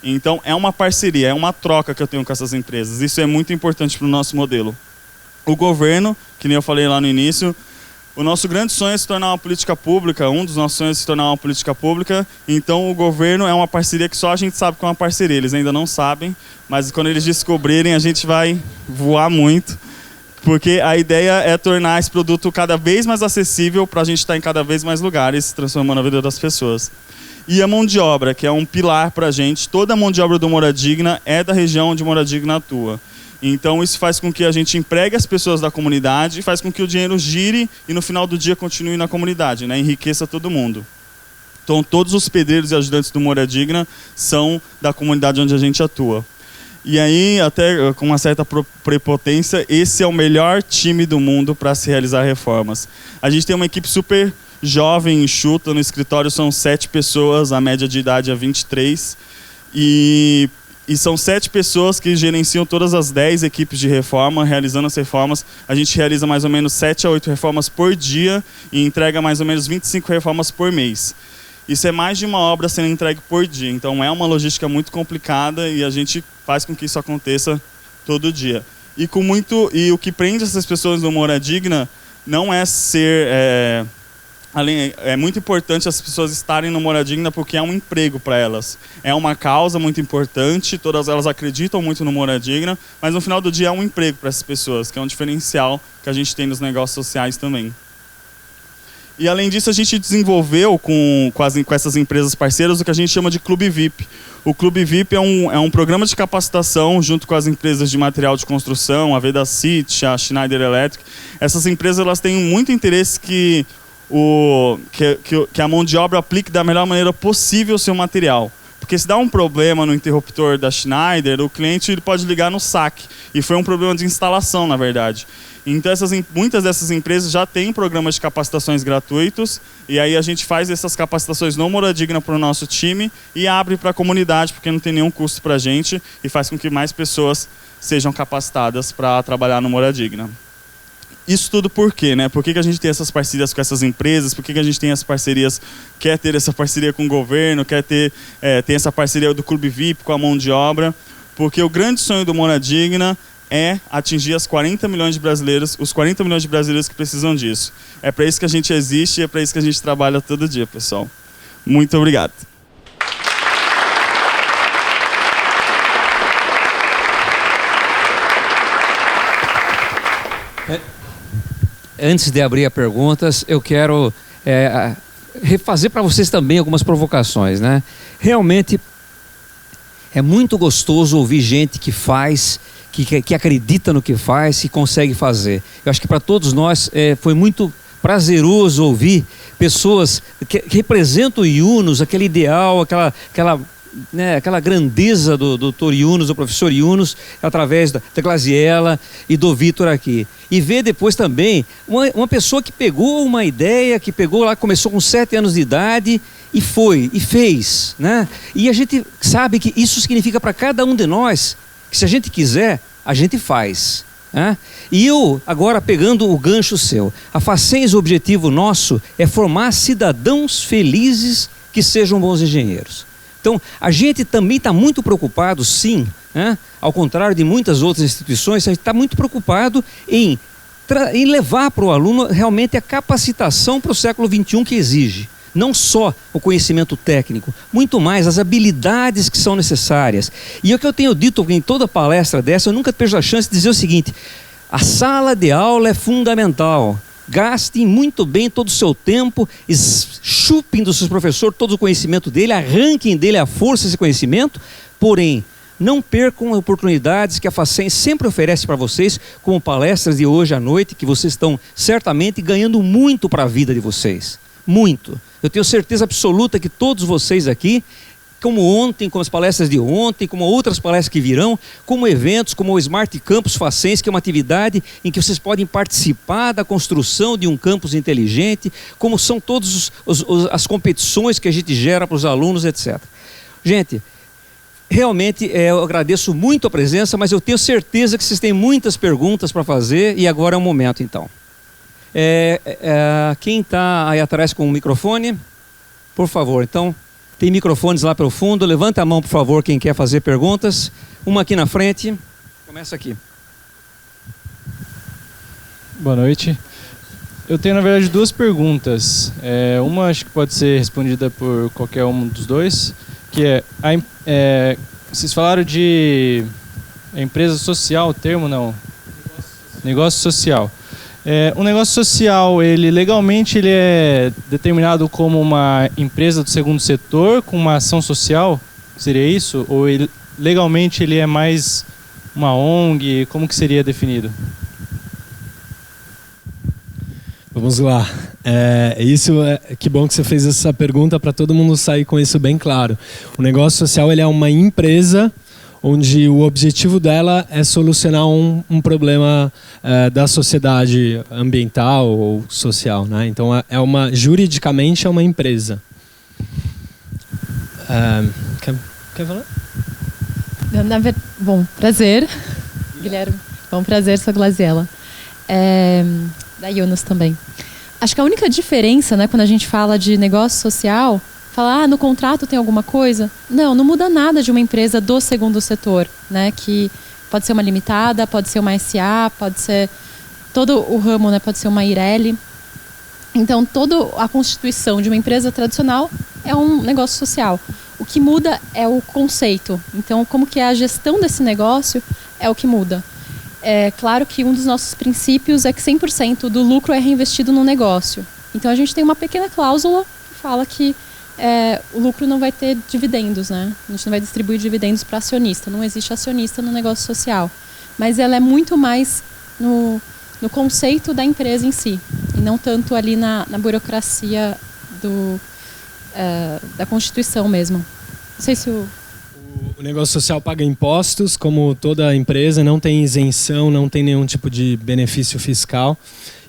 Speaker 4: Então, é uma parceria, é uma troca que eu tenho com essas empresas. Isso é muito importante para o nosso modelo. O governo, que nem eu falei lá no início, o nosso grande sonho é se tornar uma política pública, um dos nossos sonhos é se tornar uma política pública, então o governo é uma parceria que só a gente sabe que é uma parceria, eles ainda não sabem, mas quando eles descobrirem a gente vai voar muito, porque a ideia é tornar esse produto cada vez mais acessível para a gente estar em cada vez mais lugares, transformando a vida das pessoas. E a mão de obra, que é um pilar para a gente, toda a mão de obra do Moradigna é da região onde Moradigna atua. Então isso faz com que a gente empregue as pessoas da comunidade, faz com que o dinheiro gire e no final do dia continue na comunidade, né? Enriqueça todo mundo. Então todos os pedreiros e ajudantes do Moradigna são da comunidade onde a gente atua. E aí, até com uma certa prepotência, esse é o melhor time do mundo para se realizar reformas. A gente tem uma equipe super jovem, enxuta, no escritório são 7 pessoas, a média de idade é 23, e são 7 pessoas que gerenciam todas as 10 equipes de reforma, realizando as reformas. A gente realiza mais ou menos 7 a 8 reformas por dia e entrega mais ou menos 25 reformas por mês. Isso é mais de uma obra sendo entregue por dia, então é uma logística muito complicada e a gente faz com que isso aconteça todo dia. E o que prende essas pessoas no Moradigna não é ser... É muito importante as pessoas estarem no Moradigna porque é um emprego para elas. É uma causa muito importante, todas elas acreditam muito no Moradigna, mas no final do dia é um emprego para essas pessoas, que é um diferencial que a gente tem nos negócios sociais também. E além disso, a gente desenvolveu com essas empresas parceiras o que a gente chama de Clube VIP. O Clube VIP é um programa de capacitação junto com as empresas de material de construção, a Vedacity, a Schneider Electric. Essas empresas elas têm muito interesse que a mão de obra aplique da melhor maneira possível o seu material. Porque se dá um problema no interruptor da Schneider, o cliente ele pode ligar no saque. E foi um problema de instalação, na verdade. Então muitas dessas empresas já têm programas de capacitações gratuitos, e aí a gente faz essas capacitações no Moradigna para o nosso time e abre para a comunidade, porque não tem nenhum custo para a gente, e faz com que mais pessoas sejam capacitadas para trabalhar no Moradigna. Isso tudo por quê, né? Por que a gente tem essas parcerias com essas empresas? Por que a gente tem essas parcerias, quer ter essa parceria com o governo, quer ter tem essa parceria do Clube VIP com a mão de obra? Porque o grande sonho do Moradigna é atingir os 40 milhões de brasileiros que precisam disso. É para isso que a gente existe e é para isso que a gente trabalha todo dia, pessoal. Muito obrigado.
Speaker 1: Antes de abrir a perguntas, eu quero refazer para vocês também algumas provocações, né? Realmente é muito gostoso ouvir gente que faz, que acredita no que faz e consegue fazer. Eu acho que para todos nós foi muito prazeroso ouvir pessoas que representam o Yunus, aquele ideal, aquela grandeza do Dr. Yunus, do professor Yunus, através da Glaziella e do Vitor aqui. E ver depois também uma pessoa que pegou uma ideia, que pegou lá, começou com 7 anos de idade e foi, e fez, né? E a gente sabe que isso significa para cada um de nós, que se a gente quiser, a gente faz. Né? E eu, agora pegando o gancho seu, a Facens, o objetivo nosso é formar cidadãos felizes que sejam bons engenheiros. Então, a gente também está muito preocupado, sim, né? Ao contrário de muitas outras instituições, a gente está muito preocupado em levar para o aluno realmente a capacitação para o século XXI que exige. Não só o conhecimento técnico, muito mais as habilidades que são necessárias. E é o que eu tenho dito em toda palestra dessa, eu nunca perco a chance de dizer o seguinte: a sala de aula é fundamental. Gastem muito bem todo o seu tempo, chupem do seu professor todo o conhecimento dele, arranquem dele a força desse conhecimento, porém, não percam oportunidades que a Facens sempre oferece para vocês, como palestras de hoje à noite, que vocês estão certamente ganhando muito para a vida de vocês. Muito. Eu tenho certeza absoluta que todos vocês aqui, como ontem, como as palestras de ontem, como outras palestras que virão, como eventos, como o Smart Campus Facens, que é uma atividade em que vocês podem participar da construção de um campus inteligente, como são todas as competições que a gente gera para os alunos, etc. Gente, realmente eu agradeço muito a presença, mas eu tenho certeza que vocês têm muitas perguntas para fazer e agora é o momento, então. Quem está aí atrás com o microfone, por favor, então... Tem microfones lá pelo fundo. Levanta a mão, por favor, quem quer fazer perguntas. Uma aqui na frente. Começa aqui.
Speaker 2: Boa noite. Eu tenho, na verdade, duas perguntas. Uma acho que pode ser respondida por qualquer um dos dois, que vocês falaram de empresa social, o termo não? Negócio social. O negócio social, legalmente ele é determinado como uma empresa do segundo setor com uma ação social? Seria isso? Ou legalmente ele é mais uma ONG? Como que seria definido? Vamos lá. Que bom que você fez essa pergunta para todo mundo sair com isso bem claro. O negócio social ele é uma empresa onde o objetivo dela é solucionar um problema da sociedade ambiental ou social, né? Então, juridicamente é uma empresa. Quer falar?
Speaker 5: Bom, prazer, Guilherme. Bom, prazer, sou Glaziella. Da Yunus também. Acho que a única diferença, né, quando a gente fala de negócio social, falar, no contrato tem alguma coisa? Não muda nada de uma empresa do segundo setor, né, que pode ser uma limitada, pode ser uma SA, pode ser todo o ramo, né, pode ser uma Ireli. Então, toda a constituição de uma empresa tradicional é um negócio social. O que muda é o conceito. Então, como que é a gestão desse negócio é o que muda. É claro que um dos nossos princípios é que 100% do lucro é reinvestido no negócio. Então, a gente tem uma pequena cláusula que fala que o lucro não vai ter dividendos, né? A gente não vai distribuir dividendos para acionista. Não existe acionista no negócio social. Mas ela é muito mais no conceito da empresa em si. E não tanto ali na burocracia da Constituição mesmo. Não sei se o
Speaker 2: negócio social paga impostos, como toda empresa, não tem isenção, não tem nenhum tipo de benefício fiscal.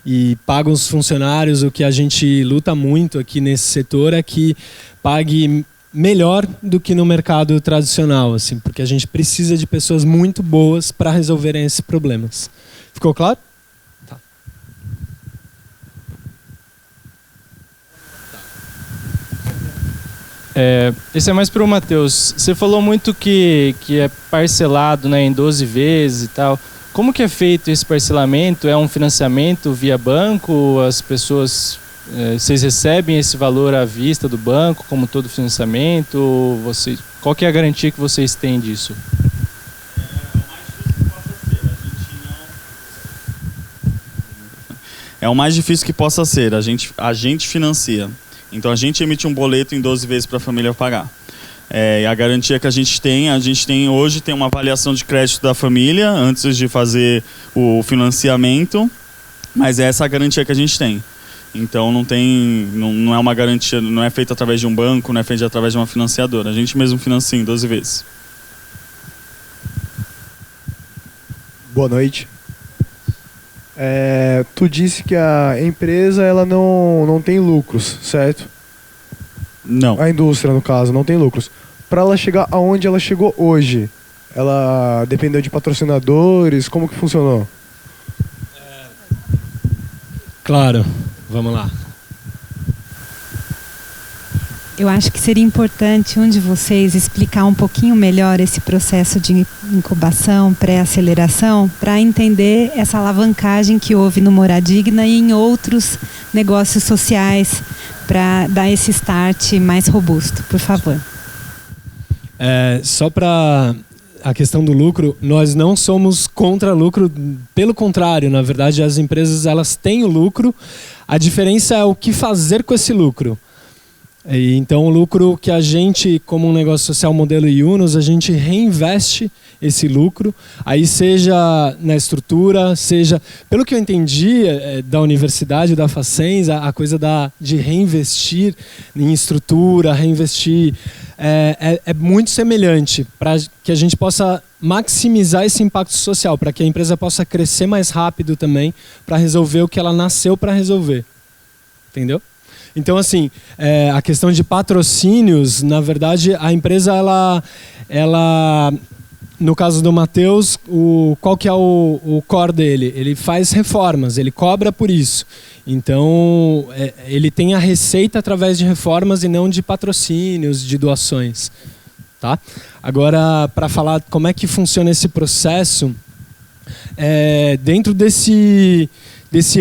Speaker 2: E paga os funcionários. O que a gente luta muito aqui nesse setor é que pague melhor do que no mercado tradicional, assim, porque a gente precisa de pessoas muito boas para resolverem esses problemas. Ficou claro? Tá. Esse é mais para o Matheus. Você falou muito que é parcelado, né, em 12 vezes e tal. Como que é feito esse parcelamento? É um financiamento via banco? As pessoas, vocês recebem esse valor à vista do banco, como todo financiamento? Qual que é a garantia que vocês têm disso?
Speaker 4: É o mais difícil que possa ser. A gente financia. Então a gente emite um boleto em 12 vezes para a família pagar. E a garantia que a gente tem hoje tem uma avaliação de crédito da família antes de fazer o financiamento, mas é essa a garantia que a gente tem. Então não é uma garantia, não é feita através de um banco, não é feita através de uma financiadora. A gente mesmo financia em 12 vezes.
Speaker 6: Boa noite. Tu disse que a empresa ela não tem lucros, certo?
Speaker 4: Não.
Speaker 6: A indústria, no caso, não tem lucros. Para ela chegar aonde ela chegou hoje, ela dependeu de patrocinadores? Como que funcionou?
Speaker 2: Claro, vamos lá.
Speaker 7: Eu acho que seria importante um de vocês explicar um pouquinho melhor esse processo de incubação, pré-aceleração, para entender essa alavancagem que houve no Moradigna e em outros negócios sociais, para dar esse start mais robusto, por favor.
Speaker 2: Só para a questão do lucro, nós não somos contra lucro, pelo contrário, na verdade as empresas elas têm o lucro, a diferença é o que fazer com esse lucro. Então o lucro que a gente, como um negócio social modelo Yunus, a gente reinveste esse lucro, aí seja na estrutura, seja... Pelo que eu entendi da universidade, da Facens, a coisa de reinvestir em estrutura, reinvestir, é muito semelhante para que a gente possa maximizar esse impacto social, para que a empresa possa crescer mais rápido também, para resolver o que ela nasceu para resolver. Entendeu? Então, assim, a questão de patrocínios, na verdade, a empresa, ela no caso do Matheus, qual que é o core dele? Ele faz reformas, ele cobra por isso. Então, ele tem a receita através de reformas e não de patrocínios, de doações. Tá? Agora, para falar como é que funciona esse processo, dentro desse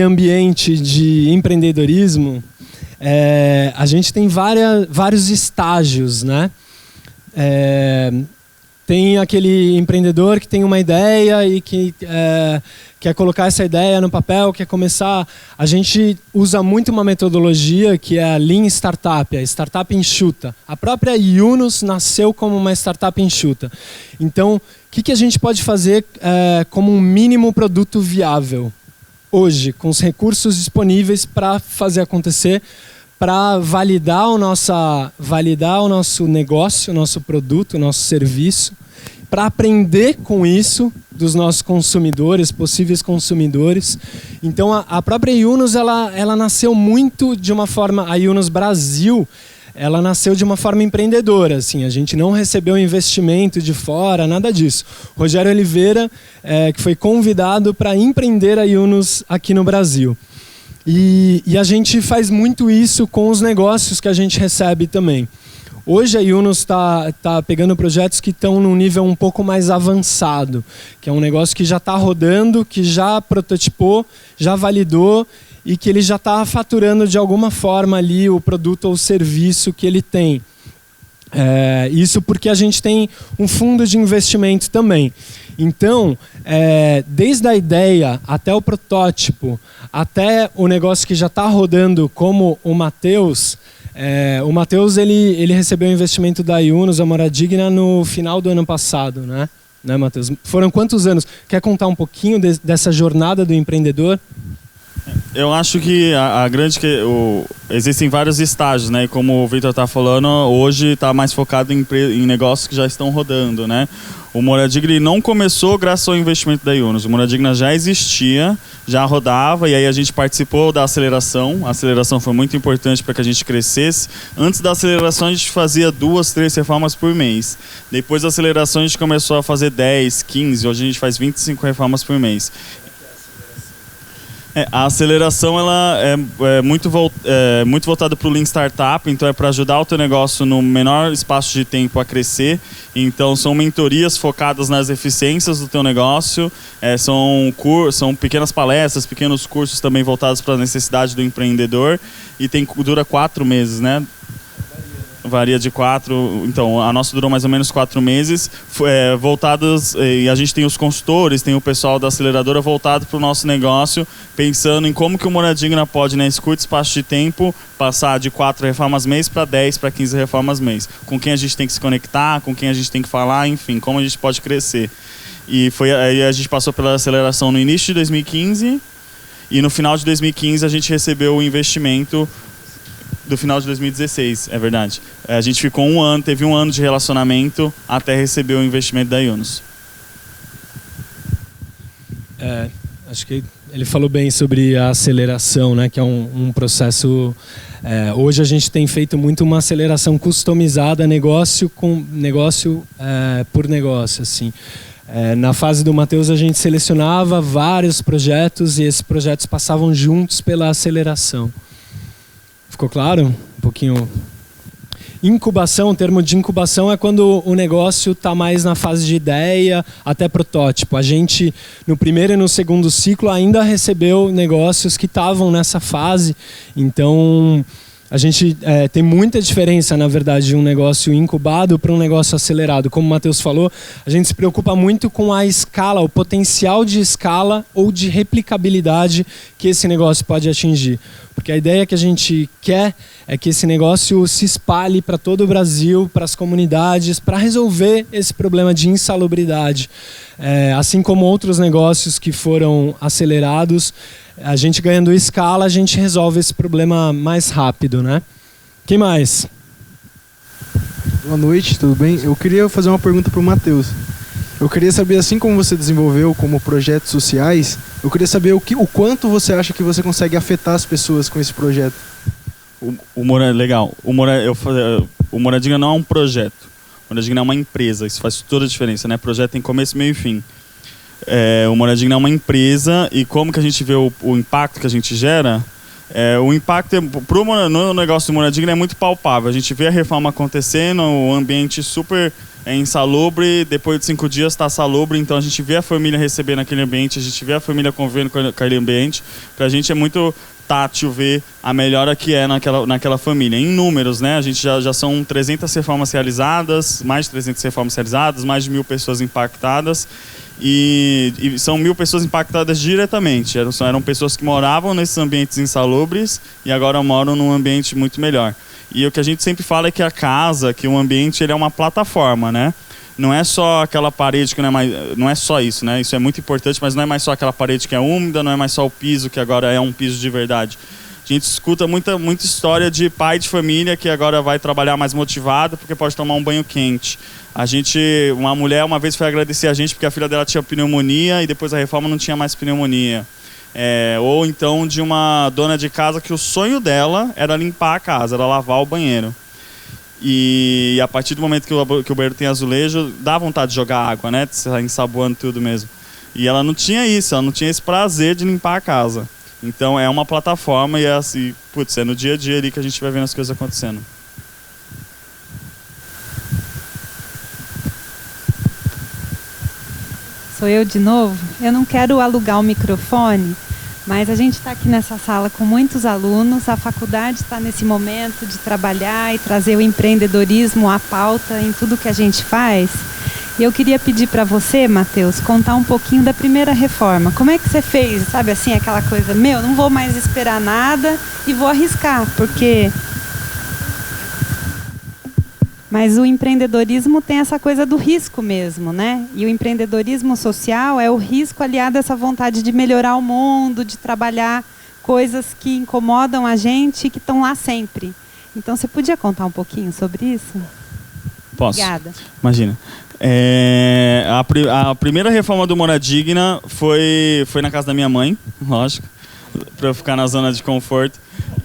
Speaker 2: ambiente de empreendedorismo, a gente tem vários estágios, né? Tem aquele empreendedor que tem uma ideia e que quer colocar essa ideia no papel, quer começar. A gente usa muito uma metodologia que é a Lean Startup, a startup enxuta. A própria Yunus nasceu como uma startup enxuta. Então, o que a gente pode fazer como um mínimo produto viável hoje, com os recursos disponíveis para fazer acontecer, para validar o nosso negócio, o nosso produto, o nosso serviço, para aprender com isso dos nossos consumidores, possíveis consumidores. Então a própria Yunus, ela nasceu muito de uma forma, a Yunus Brasil, ela nasceu de uma forma empreendedora, assim, a gente não recebeu investimento de fora, nada disso. Rogério Oliveira, que foi convidado para empreender a Yunus aqui no Brasil. E a gente faz muito isso com os negócios que a gente recebe também. Hoje a Yunus está pegando projetos que estão num nível um pouco mais avançado, que é um negócio que já está rodando, que já prototipou, já validou e que ele já está faturando de alguma forma ali o produto ou o serviço que ele tem. Isso porque a gente tem um fundo de investimento também. Então, desde a ideia até o protótipo, até o negócio que já está rodando, como o Matheus, ele recebeu o investimento da Yunus, a Moradigna, no final do ano passado, né, Matheus? Foram quantos anos? Quer contar um pouquinho dessa jornada do empreendedor?
Speaker 4: Eu acho que existem vários estágios, né? E como o Victor está falando, hoje está mais focado em negócios que já estão rodando, né? O Moradigna não começou graças ao investimento da Yunus. O Moradigna já existia, já rodava, e aí a gente participou da aceleração. A aceleração foi muito importante para que a gente crescesse. Antes da aceleração a gente fazia 2, 3 reformas por mês. Depois da aceleração a gente começou a fazer 10, 15, hoje a gente faz 25 reformas por mês. A aceleração ela é muito voltada para o Lean Startup, então é para ajudar o teu negócio no menor espaço de tempo a crescer. Então são mentorias focadas nas eficiências do teu negócio, são pequenas palestras, pequenos cursos também voltados para a necessidade do empreendedor e dura 4 meses, né? Varia de 4, então a nossa durou mais ou menos 4 meses, voltadas, e a gente tem os consultores, tem o pessoal da aceleradora voltado para o nosso negócio, pensando em como que o Moradigna pode, nesse curto espaço de tempo, passar de 4 reformas mês para 10, para 15 reformas mês. Com quem a gente tem que se conectar, com quem a gente tem que falar, enfim, como a gente pode crescer. E aí a gente passou pela aceleração no início de 2015, e no final de 2015 a gente recebeu o investimento do final de 2016, é verdade. A gente ficou teve um ano de relacionamento até receber o investimento da Yunus.
Speaker 2: Acho que ele falou bem sobre a aceleração, né, que é um processo... hoje a gente tem feito muito uma aceleração customizada, negócio por negócio, assim. Na fase do Matheus a gente selecionava vários projetos e esses projetos passavam juntos pela aceleração. Ficou claro? Um pouquinho. Incubação, o termo de incubação é quando o negócio está mais na fase de ideia até protótipo. A gente, no primeiro e no segundo ciclo, ainda recebeu negócios que estavam nessa fase. Então, a gente tem muita diferença, na verdade, de um negócio incubado para um negócio acelerado. Como o Matheus falou, a gente se preocupa muito com a escala, o potencial de escala ou de replicabilidade que esse negócio pode atingir. Porque a ideia que a gente quer é que esse negócio se espalhe para todo o Brasil, para as comunidades, para resolver esse problema de insalubridade. Assim como outros negócios que foram acelerados, a gente ganhando escala, a gente resolve esse problema mais rápido, né? Quem mais?
Speaker 6: Boa noite, tudo bem? Eu queria fazer uma pergunta para o Matheus. Eu queria saber, assim como você desenvolveu como projetos sociais, eu queria saber o quanto você acha que você consegue afetar as pessoas com esse projeto.
Speaker 4: Legal. O Moradigna não é um projeto. Moradia Digna é uma empresa, isso faz toda a diferença, né? Projeto tem começo, meio e fim. O Moradia Digna é uma empresa e como que a gente vê o impacto que a gente gera? O impacto no negócio do Moradia Digna é muito palpável. A gente vê a reforma acontecendo, o ambiente super insalubre, depois de 5 dias está salubre, então a gente vê a família recebendo aquele ambiente, a gente vê a família convivendo com aquele ambiente. Para a gente é muito tátil ver a melhora que é naquela família. Em números, né? A gente já são 300 reformas realizadas, mais de 300 reformas realizadas, mais de 1.000 pessoas impactadas. E são 1.000 pessoas impactadas diretamente. Eram pessoas que moravam nesses ambientes insalubres e agora moram num ambiente muito melhor. E o que a gente sempre fala é que a casa, que o ambiente, ele é uma plataforma, né? Não é só aquela parede que não é só isso, né? Isso é muito importante, mas não é mais só aquela parede que é úmida, não é mais só o piso que agora é um piso de verdade. A gente escuta muita história de pai de família que agora vai trabalhar mais motivado porque pode tomar um banho quente. Uma mulher uma vez foi agradecer a gente porque a filha dela tinha pneumonia e depois da reforma não tinha mais pneumonia. Ou então de uma dona de casa que o sonho dela era limpar a casa, era lavar o banheiro. E a partir do momento que o banheiro tem azulejo, dá vontade de jogar água, né? De sair ensaboando tudo mesmo. E ela não tinha isso, ela não tinha esse prazer de limpar a casa. Então é uma plataforma e é assim, é no dia a dia ali que a gente vai vendo as coisas acontecendo.
Speaker 7: Sou eu de novo? Eu não quero alugar o microfone, mas a gente está aqui nessa sala com muitos alunos, a faculdade está nesse momento de trabalhar e trazer o empreendedorismo à pauta em tudo que a gente faz. E eu queria pedir para você, Matheus, contar um pouquinho da primeira reforma. Como é que você fez, sabe assim, aquela coisa, não vou mais esperar nada e vou arriscar, porque... Mas o empreendedorismo tem essa coisa do risco mesmo, né? E o empreendedorismo social é o risco aliado a essa vontade de melhorar o mundo, de trabalhar coisas que incomodam a gente e que estão lá sempre. Então, você podia contar um pouquinho sobre isso?
Speaker 4: Posso.
Speaker 7: Obrigada.
Speaker 4: Imagina. A primeira reforma do Moradia Digna foi na casa da minha mãe, lógico, para eu ficar na zona de conforto.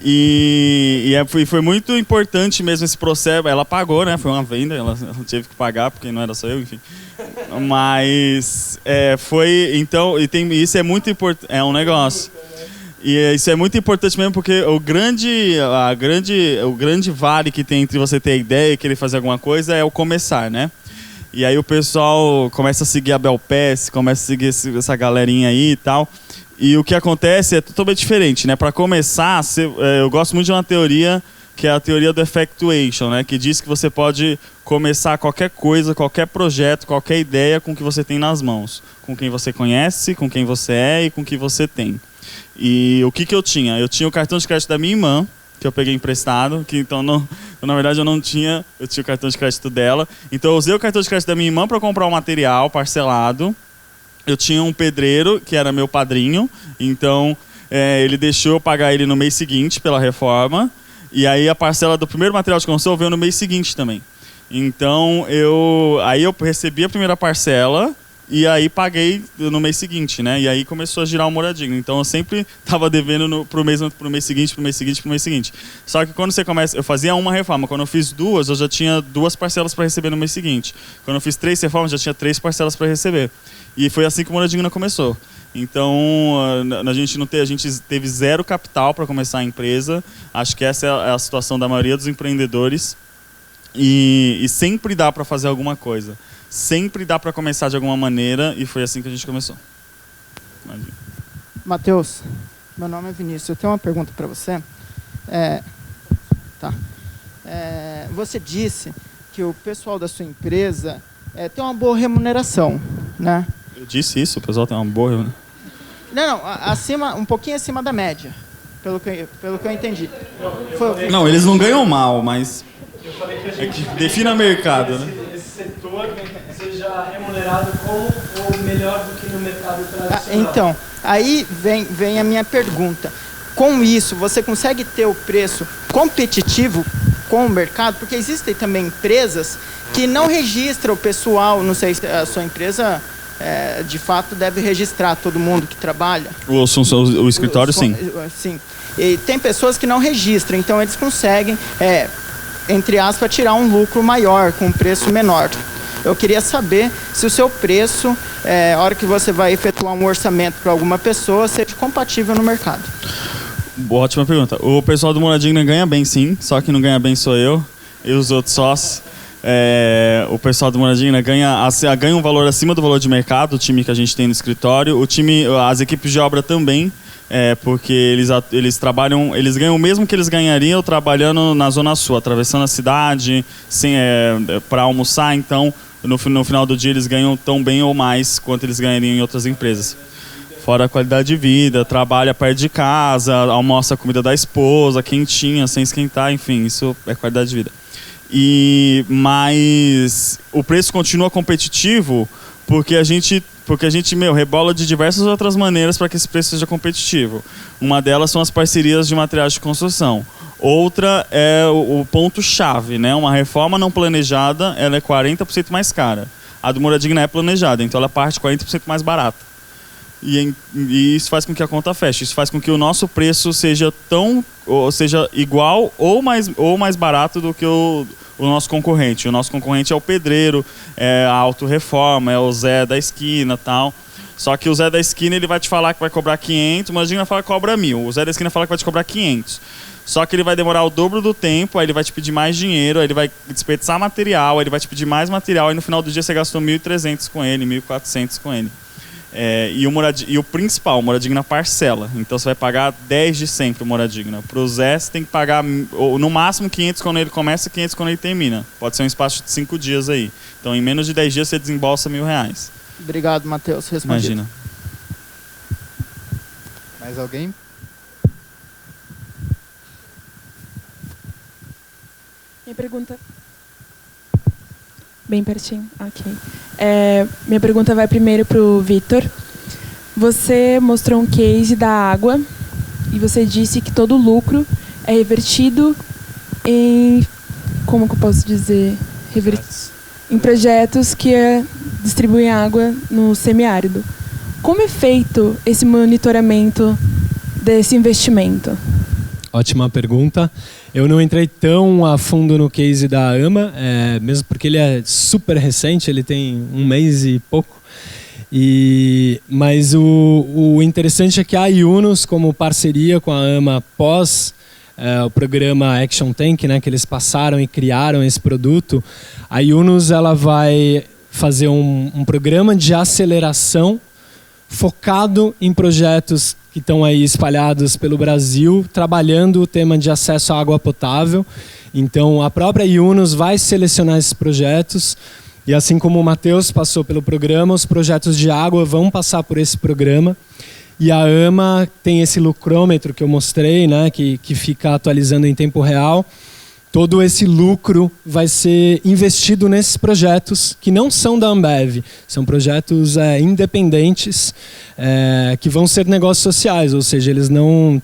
Speaker 4: E foi muito importante mesmo esse processo. Ela pagou, né? Foi uma venda, ela teve que pagar, porque não era só eu, enfim. Mas então, isso é muito importante, é um negócio. E isso é muito importante mesmo, porque o grande vale que tem entre você ter a ideia e querer fazer alguma coisa é o começar, né? E aí o pessoal começa a seguir a Belpass, começa a seguir essa galerinha aí e tal. E o que acontece é totalmente diferente, né? Para começar, eu gosto muito de uma teoria que é a teoria do effectuation, né? Que diz que você pode começar qualquer coisa, qualquer projeto, qualquer ideia com o que você tem nas mãos. Com quem você conhece, com quem você é e com o que você tem. E o que eu tinha? Eu tinha o cartão de crédito da minha irmã, que eu peguei emprestado, na verdade eu não tinha, eu tinha o cartão de crédito dela. Então eu usei o cartão de crédito da minha irmã para comprar um material parcelado. Eu tinha um pedreiro, que era meu padrinho, então ele deixou eu pagar ele no mês seguinte pela reforma, e aí a parcela do primeiro material de construção veio no mês seguinte também. Então eu recebi a primeira parcela, e aí paguei no mês seguinte, né? E aí começou a girar o Moradia Digna. Então eu sempre estava devendo pro mês seguinte. Só que quando você começa, eu fazia uma reforma. Quando eu fiz 2, eu já tinha 2 parcelas para receber no mês seguinte. Quando eu fiz 3 reformas, já tinha 3 parcelas para receber. E foi assim que o Moradia Digna começou. Então a gente teve 0 capital para começar a empresa. Acho que essa é a situação da maioria dos empreendedores. E sempre dá para fazer alguma coisa. Sempre dá para começar de alguma maneira, e foi assim que a gente começou.
Speaker 8: Matheus, meu nome é Vinícius. Eu tenho uma pergunta para você. Você disse que o pessoal da sua empresa tem uma boa remuneração, né?
Speaker 4: Eu disse isso, o pessoal tem uma boa remuneração.
Speaker 8: Não, um pouquinho acima da média, pelo que eu entendi.
Speaker 4: Não, eles não ganham mal, mas
Speaker 2: Eu falei que
Speaker 4: defina mercado, né?
Speaker 2: Esse setor seja remunerado como ou melhor do que no mercado tradicional.
Speaker 8: Então, aí vem a minha pergunta. Com isso, você consegue ter o preço competitivo com o mercado? Porque existem também empresas que não registram o pessoal. Não sei se a sua empresa, de fato, deve registrar todo mundo que trabalha.
Speaker 4: O escritório, sim.
Speaker 8: Sim. E tem pessoas que não registram, então eles conseguem entre aspas, tirar um lucro maior, com um preço menor. Eu queria saber se o seu preço, a hora que você vai efetuar um orçamento para alguma pessoa, seja compatível no mercado.
Speaker 4: Ótima pergunta. O pessoal do Moradigna ganha bem, sim, só que não ganha bem sou eu e os outros sócios. O pessoal do Moradigna ganha um valor acima do valor de mercado, o time que a gente tem no escritório. As equipes de obra também, porque eles trabalham, eles ganham o mesmo que eles ganhariam trabalhando na Zona Sul, atravessando a cidade, para almoçar. Então, no final do dia, eles ganham tão bem ou mais quanto eles ganhariam em outras empresas. Fora a qualidade de vida, trabalha perto de casa, almoça a comida da esposa, quentinha, sem esquentar, enfim, isso é qualidade de vida. Mas o preço continua competitivo porque a gente rebola de diversas outras maneiras para que esse preço seja competitivo. Uma delas são as parcerias de materiais de construção. Outra é o ponto-chave, né? Uma reforma não planejada, ela é 40% mais cara. A do Moradigna é planejada, então ela parte 40% mais barata. E isso faz com que a conta feche. Isso faz com que o nosso preço seja igual ou mais barato do que o nosso concorrente. O nosso concorrente é o pedreiro, é a autorreforma, é o Zé da esquina, tal. Só que o Zé da esquina ele vai te falar que vai cobrar 500, o Moradigna fala que cobra 1.000. O Zé da esquina fala que vai te cobrar 500. Só que ele vai demorar o dobro do tempo, aí ele vai te pedir mais dinheiro, aí ele vai desperdiçar material, aí ele vai te pedir mais material, e no final do dia você gastou 1.300 com ele, 1.400 com ele. E o principal, o Moradigna parcela. Então você vai pagar 10 de sempre o Moradigna. Para o Zé, você tem que pagar no máximo 500 quando ele começa e 500 quando ele termina. Pode ser um espaço de 5 dias aí. Então em menos de 10 dias você desembolsa R$1.000.
Speaker 8: Obrigado, Matheus. Respondido.
Speaker 4: Imagina.
Speaker 6: Mais alguém?
Speaker 9: Minha pergunta... Bem pertinho? Ok. Minha pergunta vai primeiro para o Vitor. Você mostrou um case da água e você disse que todo o lucro é revertido em... Como que eu posso dizer? Em projetos que distribuem água no semiárido. Como é feito esse monitoramento desse investimento?
Speaker 2: Ótima pergunta. Eu não entrei tão a fundo no case da AMA, mesmo porque ele é super recente, ele tem 1 mês e pouco. Mas o interessante é que a Yunus, como parceria com a AMA pós o programa Action Tank, né, que eles passaram e criaram esse produto, a Yunus ela vai fazer um programa de aceleração focado em projetos que estão aí espalhados pelo Brasil, trabalhando o tema de acesso à água potável. Então, a própria Yunus vai selecionar esses projetos, e assim como o Matheus passou pelo programa, os projetos de água vão passar por esse programa. E a AMA tem esse lucrômetro que eu mostrei, né, que fica atualizando em tempo real. Todo esse lucro vai ser investido nesses projetos que não são da Ambev. São projetos independentes que vão ser negócios sociais, ou seja, eles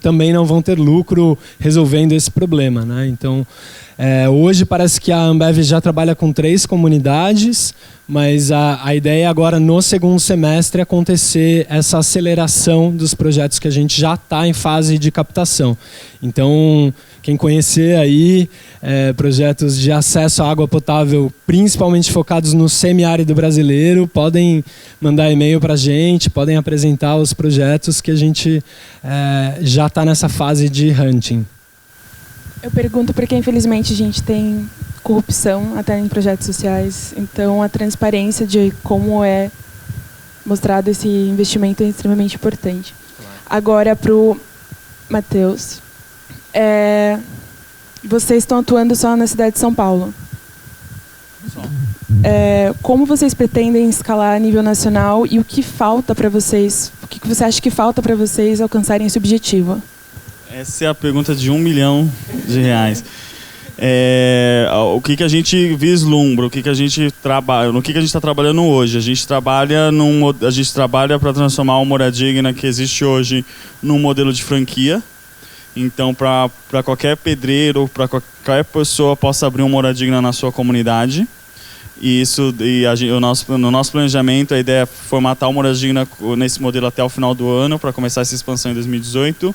Speaker 2: também não vão ter lucro resolvendo esse problema, né? Então, hoje parece que a Ambev já trabalha com 3 comunidades, mas a ideia é agora, no segundo semestre, acontecer essa aceleração dos projetos que a gente já está em fase de captação. Então, quem conhecer aí projetos de acesso à água potável, principalmente focados no semiárido brasileiro, podem mandar e-mail para a gente, podem apresentar os projetos que a gente já está nessa fase de hunting.
Speaker 9: Eu pergunto porque, infelizmente, a gente tem corrupção até em projetos sociais, então a transparência de como é mostrado esse investimento é extremamente importante. Claro. Agora, para o Matheus, vocês estão atuando só na cidade de São Paulo.
Speaker 4: Só.
Speaker 9: Como vocês pretendem escalar a nível nacional e o que falta para vocês? O que você acha que falta para vocês alcançarem esse objetivo?
Speaker 4: Essa é a pergunta de R$1 milhão. O que a gente vislumbra, o que a gente trabalha, no que a gente está trabalhando hoje? A gente trabalha para transformar o Moradigna que existe hoje num modelo de franquia. Então, para qualquer pedreiro, para qualquer pessoa possa abrir um Moradigna na sua comunidade. No nosso planejamento, a ideia é formatar o Moradigna nesse modelo até o final do ano, para começar essa expansão em 2018.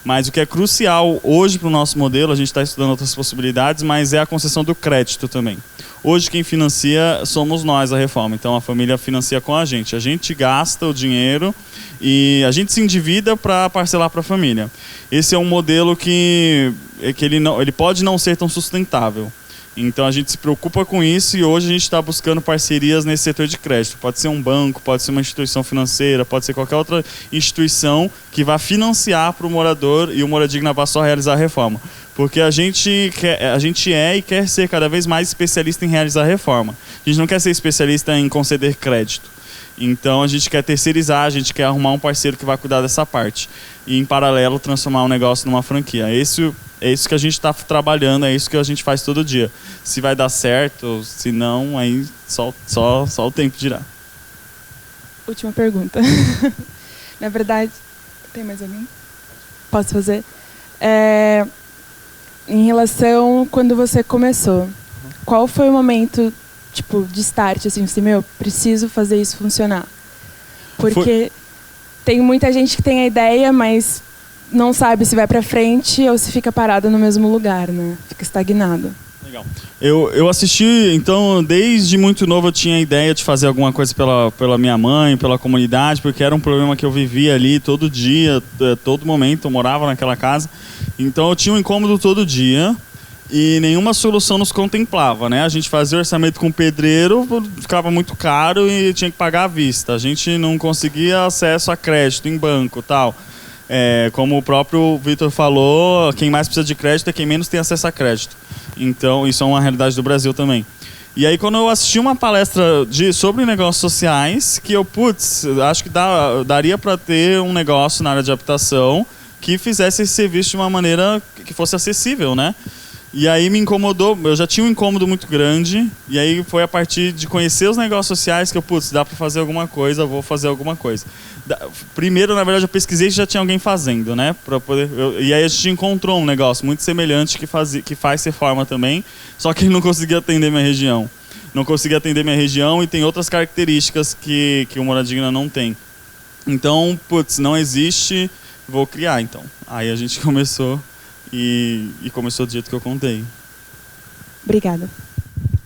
Speaker 4: Mas o que é crucial hoje para o nosso modelo, a gente está estudando outras possibilidades, mas é a concessão do crédito também. Hoje quem financia somos nós, a reforma. Então a família financia com a gente gasta o dinheiro e a gente se endivida para parcelar para a família. Esse é um modelo que ele pode não ser tão sustentável. Então a gente se preocupa com isso e hoje a gente está buscando parcerias nesse setor de crédito. Pode ser um banco, pode ser uma instituição financeira, pode ser qualquer outra instituição que vá financiar para o morador e o Moradigna vá só realizar a reforma. Porque a gente é e quer ser cada vez mais especialista em realizar a reforma. A gente não quer ser especialista em conceder crédito. Então a gente quer terceirizar, a gente quer arrumar um parceiro que vai cuidar dessa parte. E em paralelo transformar o negócio numa franquia. É isso que a gente está trabalhando, é isso que a gente faz todo dia. Se vai dar certo, se não, aí só o tempo dirá.
Speaker 9: Última pergunta. Na verdade, tem mais alguém? Posso fazer? Em relação quando você começou, qual foi o momento tipo de start, assim, preciso fazer isso funcionar? Porque tem muita gente que tem a ideia, mas não sabe se vai para frente ou se fica parado no mesmo lugar, né? Fica estagnado.
Speaker 4: Legal. Eu assisti, então, desde muito novo eu tinha a ideia de fazer alguma coisa pela minha mãe, pela comunidade, porque era um problema que eu vivia ali todo dia, todo momento, eu morava naquela casa. Então eu tinha um incômodo todo dia e nenhuma solução nos contemplava, né? A gente fazia orçamento com pedreiro, ficava muito caro e tinha que pagar à vista. A gente não conseguia acesso a crédito em banco e tal. Como o próprio Vitor falou, quem mais precisa de crédito é quem menos tem acesso a crédito. Então, isso é uma realidade do Brasil também. E aí, quando eu assisti uma palestra sobre negócios sociais, que eu, acho que daria para ter um negócio na área de habitação que fizesse esse serviço de uma maneira que fosse acessível, né? E aí me incomodou, eu já tinha um incômodo muito grande, e aí foi a partir de conhecer os negócios sociais que eu, dá para fazer alguma coisa, vou fazer alguma coisa. Primeiro, na verdade, eu pesquisei se já tinha alguém fazendo, né? E aí a gente encontrou um negócio muito semelhante que faz reforma também, só que não conseguia atender minha região. Não conseguia atender minha região e tem outras características que o Moradigna não tem. Então, não existe, vou criar, então. Aí a gente começou... E começou do jeito que eu contei.
Speaker 9: Obrigada.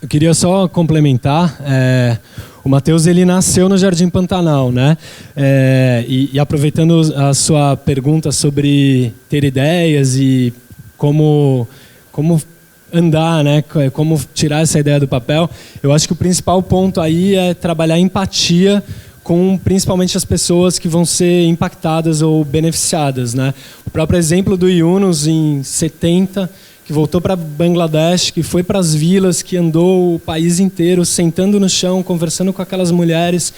Speaker 2: Eu queria só complementar. O Matheus, ele nasceu no Jardim Pantanal, né? E aproveitando a sua pergunta sobre ter ideias e como andar, né? Como tirar essa ideia do papel, eu acho que o principal ponto aí é trabalhar empatia com principalmente as pessoas que vão ser impactadas ou beneficiadas, né? O próprio exemplo do Yunus em 70, que voltou para Bangladesh, que foi para as vilas, que andou o país inteiro sentando no chão, conversando com aquelas mulheres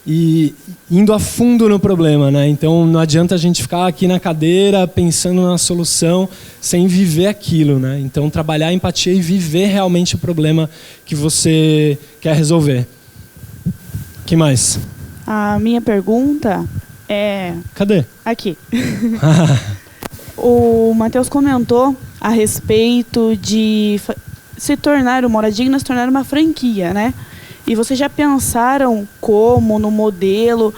Speaker 2: e indo a fundo no problema, né? Então não adianta a gente ficar aqui na cadeira pensando na solução sem viver aquilo, né? Então trabalhar a empatia e viver realmente o problema que você quer resolver. O que mais?
Speaker 10: A minha pergunta é...
Speaker 2: Cadê?
Speaker 10: Aqui. O Matheus comentou a respeito de o Moradigna se tornar uma franquia, né? E vocês já pensaram como, no modelo?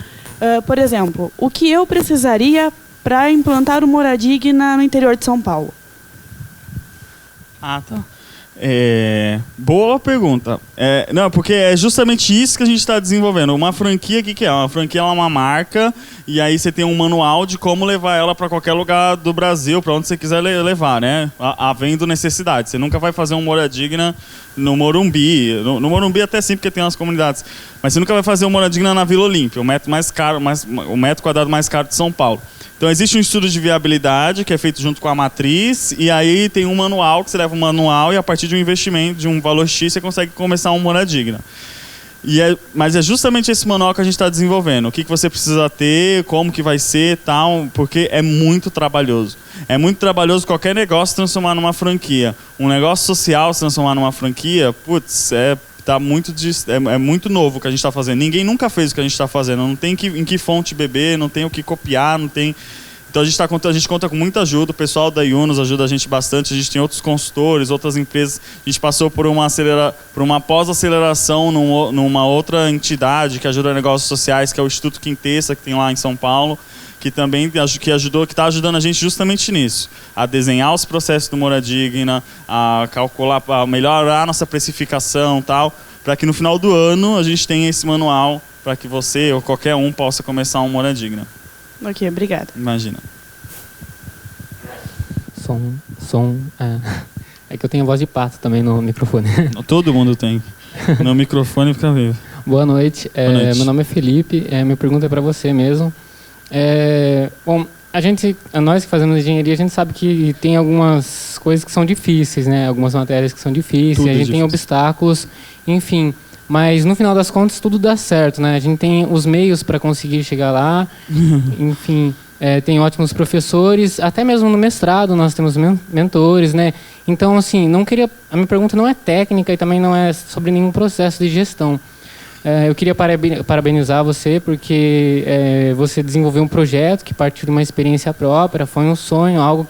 Speaker 10: Por exemplo, o que eu precisaria para implantar o Moradigna no interior de São Paulo?
Speaker 4: Ah, tá. Boa pergunta. Não, porque é justamente isso que a gente está desenvolvendo. Uma franquia, o que é? Uma franquia é uma marca e aí você tem um manual de como levar ela para qualquer lugar do Brasil, para onde você quiser levar, né? Havendo necessidade. Você nunca vai fazer um Moradigna no Morumbi. No Morumbi até sim, porque tem umas comunidades. Mas você nunca vai fazer um Moradigna na Vila Olímpia, o metro quadrado mais caro de São Paulo. Então existe um estudo de viabilidade que é feito junto com a matriz e aí tem um manual, que você leva um manual e a partir de um investimento de um valor X você consegue começar um Moradigna. Mas é justamente esse manual que a gente está desenvolvendo. O que você precisa ter, como que vai ser, tal, porque é muito trabalhoso. É muito trabalhoso qualquer negócio se transformar numa franquia. Um negócio social se transformar numa franquia, é muito novo o que a gente está fazendo. Ninguém nunca fez o que a gente está fazendo. Não tem em que fonte beber, não tem o que copiar, não tem... Então a gente conta com muita ajuda. O pessoal da Yunus ajuda a gente bastante. A gente tem outros consultores, outras empresas. A gente passou por uma pós-aceleração numa outra entidade que ajuda negócios sociais, que é o Instituto Quintessa, que tem lá em São Paulo, que também que está ajudando a gente justamente nisso, a desenhar os processos do Moura Digna, a calcular, a melhorar a nossa precificação, tal, para que no final do ano a gente tenha esse manual para que você ou qualquer um possa começar um Moura Digna.
Speaker 10: Ok, obrigada.
Speaker 4: Imagina.
Speaker 11: Som. É que eu tenho voz de pato também no microfone.
Speaker 4: Todo mundo tem. No microfone fica vivo.
Speaker 11: Boa noite.
Speaker 4: Boa noite.
Speaker 11: Meu nome é Felipe. Minha pergunta é para você mesmo. Bom, nós que fazemos engenharia, a gente sabe que tem algumas coisas que são difíceis, né? Algumas matérias que são difíceis,
Speaker 4: Tudo
Speaker 11: a gente
Speaker 4: difícil.
Speaker 11: tem obstáculos, enfim. Mas no final das contas tudo dá certo, né? A gente tem os meios para conseguir chegar lá, enfim. Tem ótimos professores, até mesmo no mestrado nós temos mentores, né? Então, assim, a minha pergunta não é técnica e também não é sobre nenhum processo de gestão. Eu queria parabenizar você porque você desenvolveu um projeto que partiu de uma experiência própria, foi um sonho, algo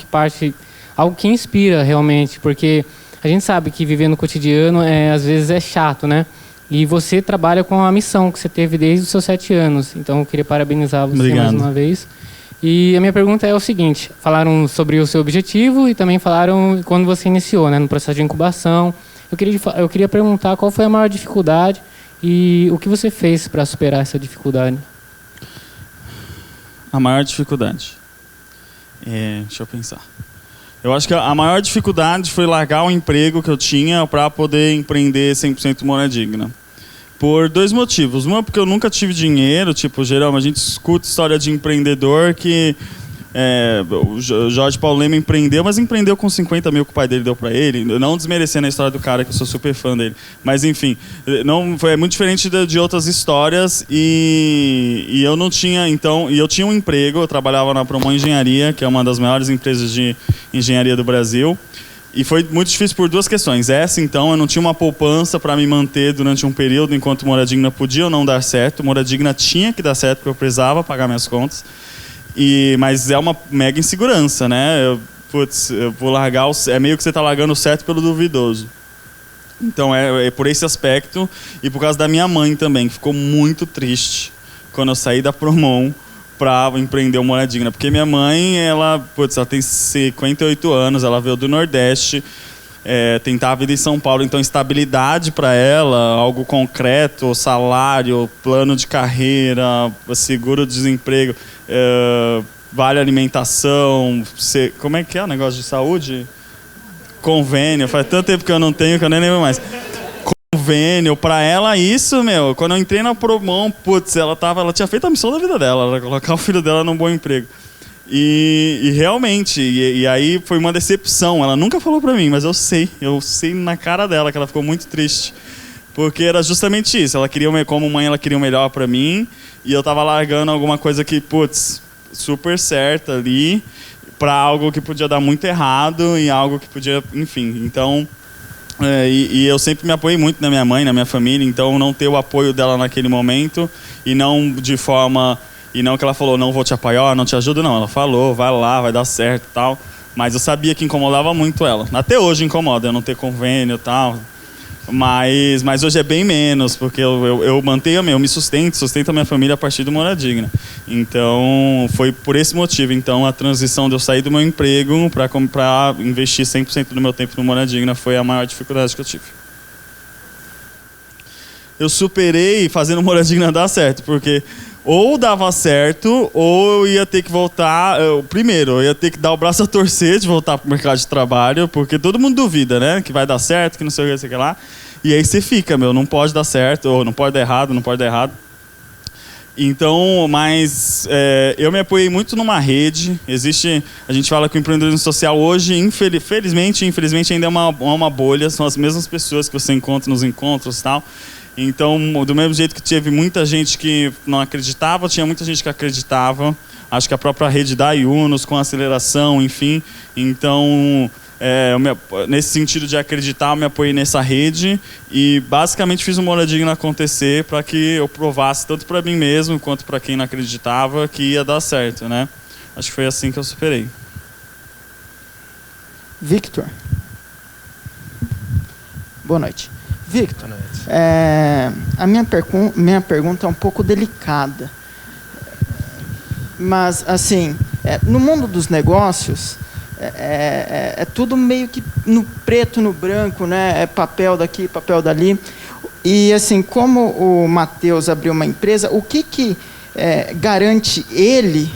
Speaker 11: que inspira realmente, porque a gente sabe que viver no cotidiano às vezes é chato, né? E você trabalha com a missão que você teve desde os seus 7 anos. Então, eu queria parabenizar você mais uma vez. E a minha pergunta é o seguinte: falaram sobre o seu objetivo e também falaram quando você iniciou, né, no processo de incubação. Eu queria perguntar qual foi a maior dificuldade e o que você fez para superar essa dificuldade.
Speaker 4: A maior dificuldade. Deixa eu pensar. Eu acho que a maior dificuldade foi largar o emprego que eu tinha para poder empreender 100% Moura Digna. Por 2 motivos. Uma, porque eu nunca tive dinheiro. Tipo, geralmente a gente escuta história de empreendedor que... o Jorge Paulo Lema empreendeu, mas empreendeu com 50 mil que o pai dele deu para ele. Não desmerecendo a história do cara, que eu sou super fã dele. Mas, enfim, é muito diferente de outras histórias. E eu não tinha, então... E eu tinha um emprego, eu trabalhava na Promon Engenharia, que é uma das maiores empresas de engenharia do Brasil. E foi muito difícil por 2 questões. Essa, então, eu não tinha uma poupança para me manter durante um período, enquanto o Moura Digna podia ou não dar certo. O Moura Digna tinha que dar certo, porque eu precisava pagar minhas contas. Mas é uma mega insegurança, né? Eu vou largar... É meio que você está largando o certo pelo duvidoso. Então, é por esse aspecto. E por causa da minha mãe também, que ficou muito triste quando eu saí da Promon para empreender o Moura Digna. Porque minha mãe, ela tem 58 anos, ela veio do Nordeste, tentava vir em São Paulo, então estabilidade para ela, algo concreto, salário, plano de carreira, seguro-desemprego, vale alimentação, como é que é o negócio de saúde? Convênio, faz tanto tempo que eu não tenho que eu nem lembro mais. Convênio, pra ela isso, quando eu entrei na Promon, ela tinha feito a missão da vida dela, era colocar o filho dela num bom emprego. E realmente, e aí foi uma decepção, ela nunca falou pra mim, mas eu sei na cara dela que ela ficou muito triste, porque era justamente isso, ela queria, como mãe, ela queria o melhor pra mim, e eu tava largando alguma coisa que, super certa ali, pra algo que podia dar muito errado, e algo que podia, enfim, então... E eu sempre me apoiei muito na minha mãe, na minha família, então não ter o apoio dela naquele momento, e não de forma... E não que ela falou, não vou te apoiar, não te ajudo, não. Ela falou, vai lá, vai dar certo e tal. Mas eu sabia que incomodava muito ela. Até hoje incomoda, eu não ter convênio e tal. Mas hoje é bem menos, porque eu mantenho, eu me sustento a minha família a partir do Moura Digna. Então, foi por esse motivo. Então, a transição de eu sair do meu emprego para investir 100% do meu tempo no Moura Digna foi a maior dificuldade que eu tive. Eu superei fazendo o Moura Digna dar certo, porque... Ou dava certo, ou eu ia ter que voltar... Primeiro, eu ia ter que dar o braço a torcer de voltar pro mercado de trabalho, porque todo mundo duvida, né? Que vai dar certo, que não sei o que, sei o que lá. E aí você fica, não pode dar certo, ou não pode dar errado, não pode dar errado. Então, mas eu me apoiei muito numa rede. A gente fala que o empreendedorismo social hoje, infelizmente, ainda é uma bolha. São as mesmas pessoas que você encontra nos encontros e tal. Então, do mesmo jeito que teve muita gente que não acreditava, tinha muita gente que acreditava. Acho que a própria rede da Yunus, com aceleração, enfim. Então, nesse sentido de acreditar, eu me apoiei nessa rede e basicamente fiz o Moura Digna acontecer para que eu provasse, tanto para mim mesmo quanto para quem não acreditava, que ia dar certo, né? Acho que foi assim que eu superei.
Speaker 8: Victor. Boa noite. Victor, a minha pergunta é um pouco delicada. Mas, assim, no mundo dos negócios, é tudo meio que no preto, no branco, né? É papel daqui, papel dali. E, assim, como o Matheus abriu uma empresa, o que garante ele,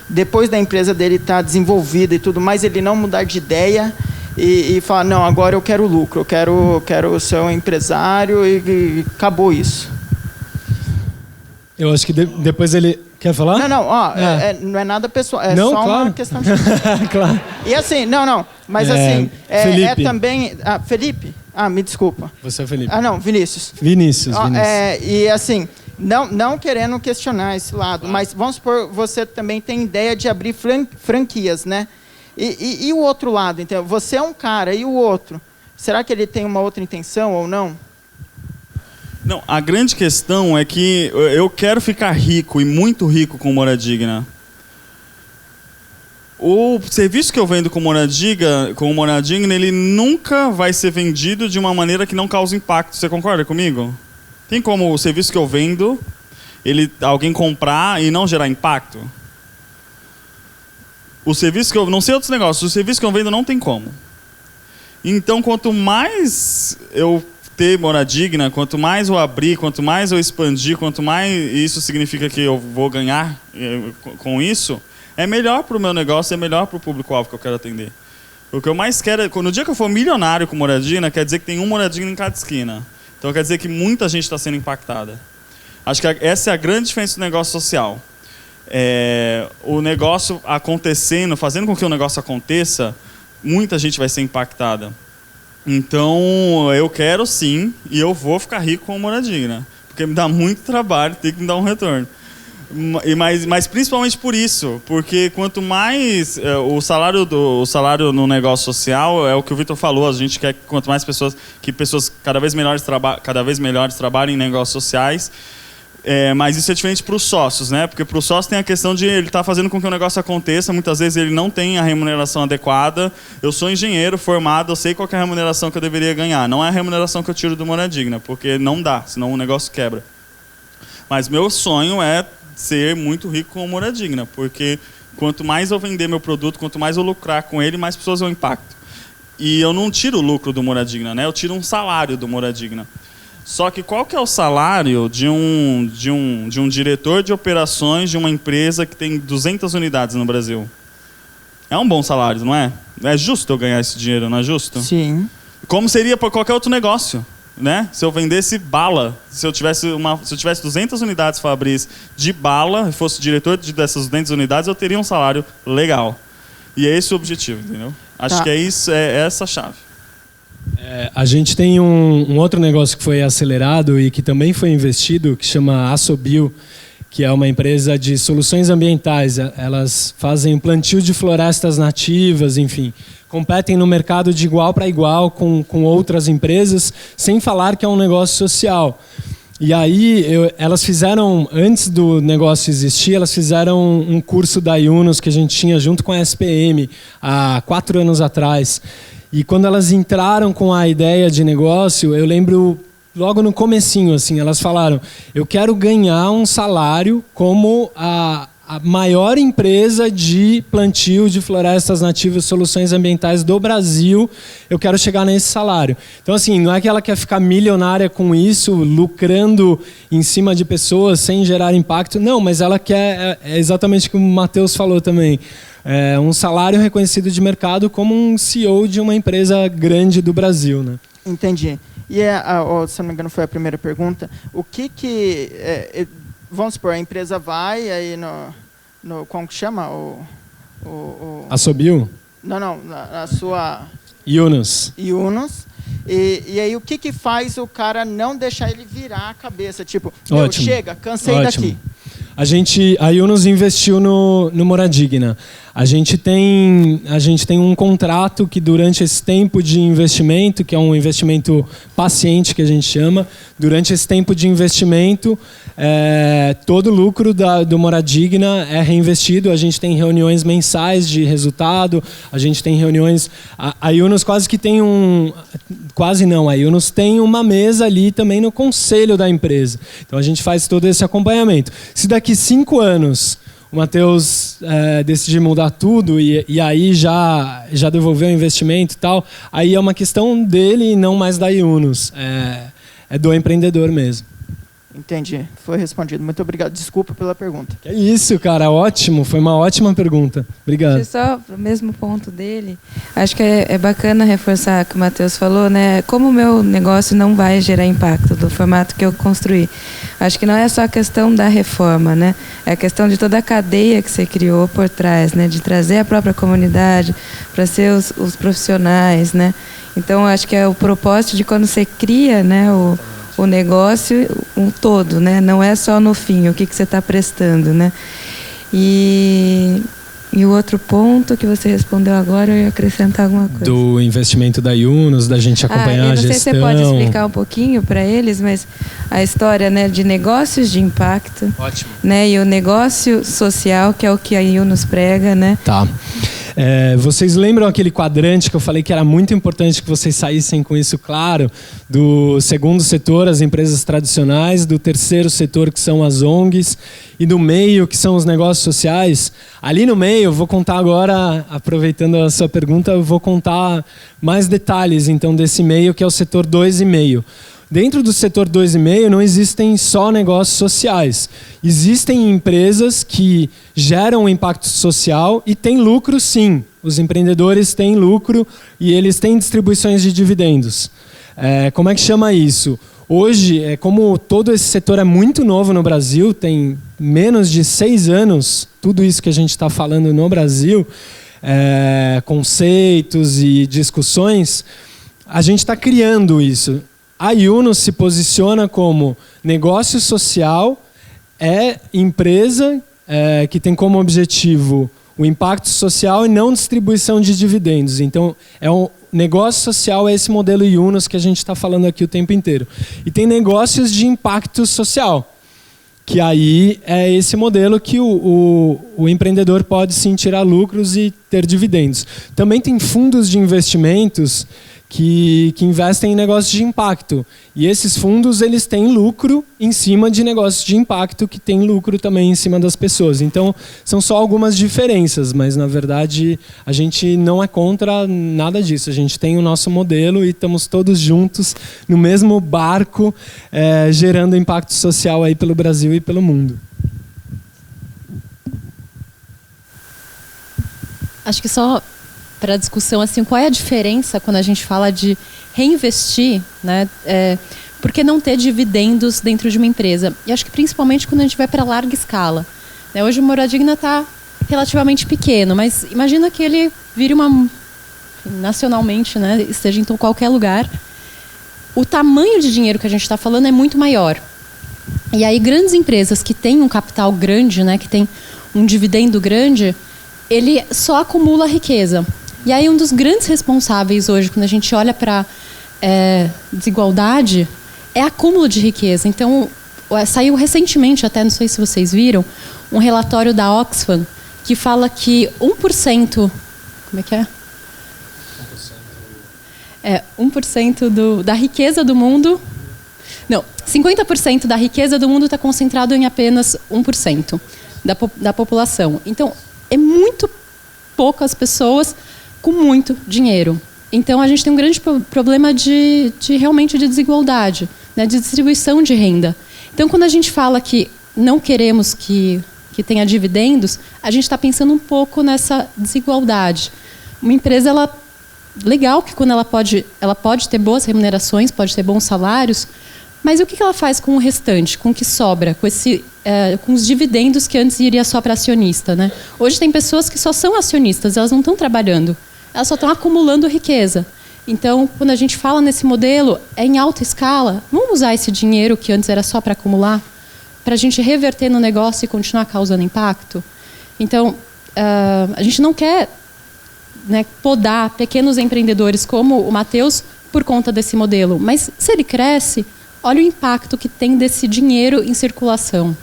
Speaker 8: depois da empresa dele estar desenvolvida e tudo mais, ele não mudar de ideia e falar, não, agora eu quero lucro, eu quero ser um empresário e acabou isso?
Speaker 2: Eu acho que depois ele... Quer falar?
Speaker 8: Não, não é nada pessoal, é
Speaker 2: não,
Speaker 8: só
Speaker 2: claro.
Speaker 8: uma questão de...
Speaker 2: Claro.
Speaker 8: E assim, mas assim,
Speaker 2: Felipe.
Speaker 8: também... Felipe? Me desculpa.
Speaker 2: Você é Felipe.
Speaker 8: Não, Vinícius.
Speaker 2: Vinícius.
Speaker 8: E assim, não querendo questionar esse lado, mas vamos supor, você também tem ideia de abrir franquias, né? E o outro lado, então, você é um cara, e o outro? Será que ele tem uma outra intenção ou não?
Speaker 4: Não, a grande questão é que eu quero ficar rico e muito rico com Moradigna. O serviço que eu vendo com Moradigna, ele nunca vai ser vendido de uma maneira que não cause impacto. Você concorda comigo? Tem como o serviço que eu vendo, alguém comprar e não gerar impacto? O serviço que eu... Não sei outros negócios. O serviço que eu vendo não tem como. Então, quanto mais eu ter Moradigna, quanto mais eu abrir, quanto mais eu expandir, quanto mais isso significa que eu vou ganhar com isso, é melhor para o meu negócio, é melhor para o público-alvo que eu quero atender. O que eu mais quero é, no dia que eu for milionário com Moradigna, quer dizer que tem um Moradigna em cada esquina. Então quer dizer que muita gente está sendo impactada. Acho que essa é a grande diferença do negócio social. O negócio acontecendo, fazendo com que o negócio aconteça, muita gente vai ser impactada. Então, eu quero sim, e eu vou ficar rico com Moradigna, porque me dá muito trabalho, tem que me dar um retorno. Mas principalmente por isso, porque quanto mais o salário no negócio social é o que o Vitor falou, a gente quer que quanto mais pessoas cada vez melhores trabalhem em negócios sociais. Mas isso é diferente para os sócios, né? Porque para o sócio tem a questão de ele estar fazendo com que o negócio aconteça. Muitas vezes ele não tem a remuneração adequada. Eu sou engenheiro formado, eu sei qual que é a remuneração que eu deveria ganhar. Não é a remuneração que eu tiro do Moradigna, porque não dá, senão o negócio quebra. Mas meu sonho é ser muito rico com o Moradigna, porque quanto mais eu vender meu produto, quanto mais eu lucrar com ele, mais pessoas eu impacto. E eu não tiro o lucro do Moradigna, né? Eu tiro um salário do Moradigna. Só que qual que é o salário de um diretor de operações de uma empresa que tem 200 unidades no Brasil? É um bom salário, não é? É justo eu ganhar esse dinheiro, não é justo?
Speaker 8: Sim.
Speaker 4: Como seria para qualquer outro negócio, né? Se eu vendesse bala, se eu tivesse 200 unidades Fabris de bala, e fosse diretor dessas 200 unidades, eu teria um salário legal. E é esse o objetivo, entendeu? Acho que é essa a chave.
Speaker 2: A gente tem um outro negócio que foi acelerado e que também foi investido, que chama Assobio, que é uma empresa de soluções ambientais. Elas fazem plantio de florestas nativas, enfim, competem no mercado de igual para igual com outras empresas, sem falar que é um negócio social. E aí, elas fizeram, antes do negócio existir, elas fizeram um curso da Yunus que a gente tinha junto com a SPM, há 4 anos atrás. E quando elas entraram com a ideia de negócio, eu lembro logo no comecinho, assim, elas falaram, eu quero ganhar um salário como a maior empresa de plantio de florestas nativas, soluções ambientais do Brasil, eu quero chegar nesse salário. Então, assim, não é que ela quer ficar milionária com isso, lucrando em cima de pessoas sem gerar impacto, não, mas ela quer, é exatamente o que o Matheus falou também, um salário reconhecido de mercado como um CEO de uma empresa grande do Brasil, né?
Speaker 8: Entendi. E, se não me engano, foi a primeira pergunta. O que vamos supor, a empresa vai aí como que chama?
Speaker 2: Assobio?
Speaker 8: Não, a sua...
Speaker 2: Yunus.
Speaker 8: E aí o que faz o cara não deixar ele virar a cabeça? Tipo, chega, cansei daqui.
Speaker 2: A Yunus investiu no Moradigna. A gente tem um contrato que durante esse tempo de investimento, que é um investimento paciente que a gente chama, durante esse tempo de investimento, todo o lucro do Moradigna é reinvestido. A gente tem reuniões mensais de resultado, a gente tem reuniões... A Yunus quase que tem a Yunus tem uma mesa ali também no conselho da empresa. Então a gente faz todo esse acompanhamento. Se daqui 5 anos o Matheus decidiu mudar tudo e aí já devolveu o investimento e tal, aí é uma questão dele e não mais da Yunus. É do empreendedor mesmo.
Speaker 8: Entendi. Foi respondido. Muito obrigado. Desculpa pela pergunta.
Speaker 2: É isso, cara. Ótimo. Foi uma ótima pergunta. Obrigado.
Speaker 12: Só o mesmo ponto dele. Acho que é bacana reforçar o que o Matheus falou, né? Como o meu negócio não vai gerar impacto do formato que eu construí. Acho que não é só a questão da reforma, né? É a questão de toda a cadeia que você criou por trás, né? De trazer a própria comunidade para ser os profissionais, né? Então, acho que é o propósito de quando você cria, né? O negócio um todo, né? Não é só no fim, o que você está prestando, né? E o outro ponto que você respondeu agora, eu ia acrescentar alguma coisa.
Speaker 2: Do investimento da Yunus, da gente acompanhar a gestão.
Speaker 12: Não sei se você pode explicar um pouquinho para eles, mas a história, né, de negócios de impacto.
Speaker 2: Ótimo.
Speaker 12: Né, e o negócio social, que é o que a Yunus prega, né?
Speaker 2: Tá. Vocês lembram aquele quadrante que eu falei que era muito importante que vocês saíssem com isso claro? Do segundo setor, as empresas tradicionais, do terceiro setor, que são as ONGs, e do meio, que são os negócios sociais. Ali no meio, eu vou contar agora, aproveitando a sua pergunta, eu vou contar mais detalhes então desse meio, que é o setor 2,5. Dentro do setor 2,5 não existem só negócios sociais. Existem empresas que geram impacto social e têm lucro, sim. Os empreendedores têm lucro e eles têm distribuições de dividendos. Como é que chama isso? Hoje, como todo esse setor é muito novo no Brasil, tem menos de 6 anos, tudo isso que a gente está falando no Brasil, conceitos e discussões, a gente está criando isso. A Yunus se posiciona como negócio social, empresa que tem como objetivo o impacto social e não distribuição de dividendos. Então, negócio social é esse modelo Yunus que a gente está falando aqui o tempo inteiro. E tem negócios de impacto social, que aí é esse modelo que o empreendedor pode sim tirar lucros e ter dividendos. Também tem fundos de investimentos que investem em negócios de impacto. E esses fundos, eles têm lucro em cima de negócios de impacto que têm lucro também em cima das pessoas. Então, são só algumas diferenças, mas, na verdade, a gente não é contra nada disso. A gente tem o nosso modelo e estamos todos juntos no mesmo barco, gerando impacto social aí pelo Brasil e pelo mundo.
Speaker 5: Acho que só para a discussão, assim, qual é a diferença quando a gente fala de reinvestir, né? Por que não ter dividendos dentro de uma empresa? E acho que principalmente quando a gente vai para larga escala. Né? Hoje o Moradigna está relativamente pequeno, mas imagina que ele vire nacionalmente, né? Esteja em qualquer lugar. O tamanho de dinheiro que a gente está falando é muito maior. E aí grandes empresas que têm um capital grande, né? Que tem um dividendo grande, ele só acumula riqueza. E aí um dos grandes responsáveis hoje, quando a gente olha para desigualdade, é acúmulo de riqueza. Então, saiu recentemente, até não sei se vocês viram, um relatório da Oxfam que fala que 1%... Como é que é? 1% da riqueza do mundo... Não, 50% da riqueza do mundo está concentrado em apenas 1% da população. Então, é muito poucas pessoas com muito dinheiro. Então, a gente tem um grande problema realmente de desigualdade, né, de distribuição de renda. Então, quando a gente fala que não queremos que tenha dividendos, a gente está pensando um pouco nessa desigualdade. Uma empresa, legal que quando ela pode ter boas remunerações, pode ter bons salários, mas o que ela faz com o restante, com o que sobra, com os dividendos que antes iria só para acionista, né? Hoje tem pessoas que só são acionistas, elas não estão trabalhando, elas só estão acumulando riqueza. Então, quando a gente fala nesse modelo, é em alta escala, vamos usar esse dinheiro que antes era só para acumular, para a gente reverter no negócio e continuar causando impacto? Então, a gente não quer, né, podar pequenos empreendedores como o Matheus por conta desse modelo, mas se ele cresce, olha o impacto que tem desse dinheiro em circulação.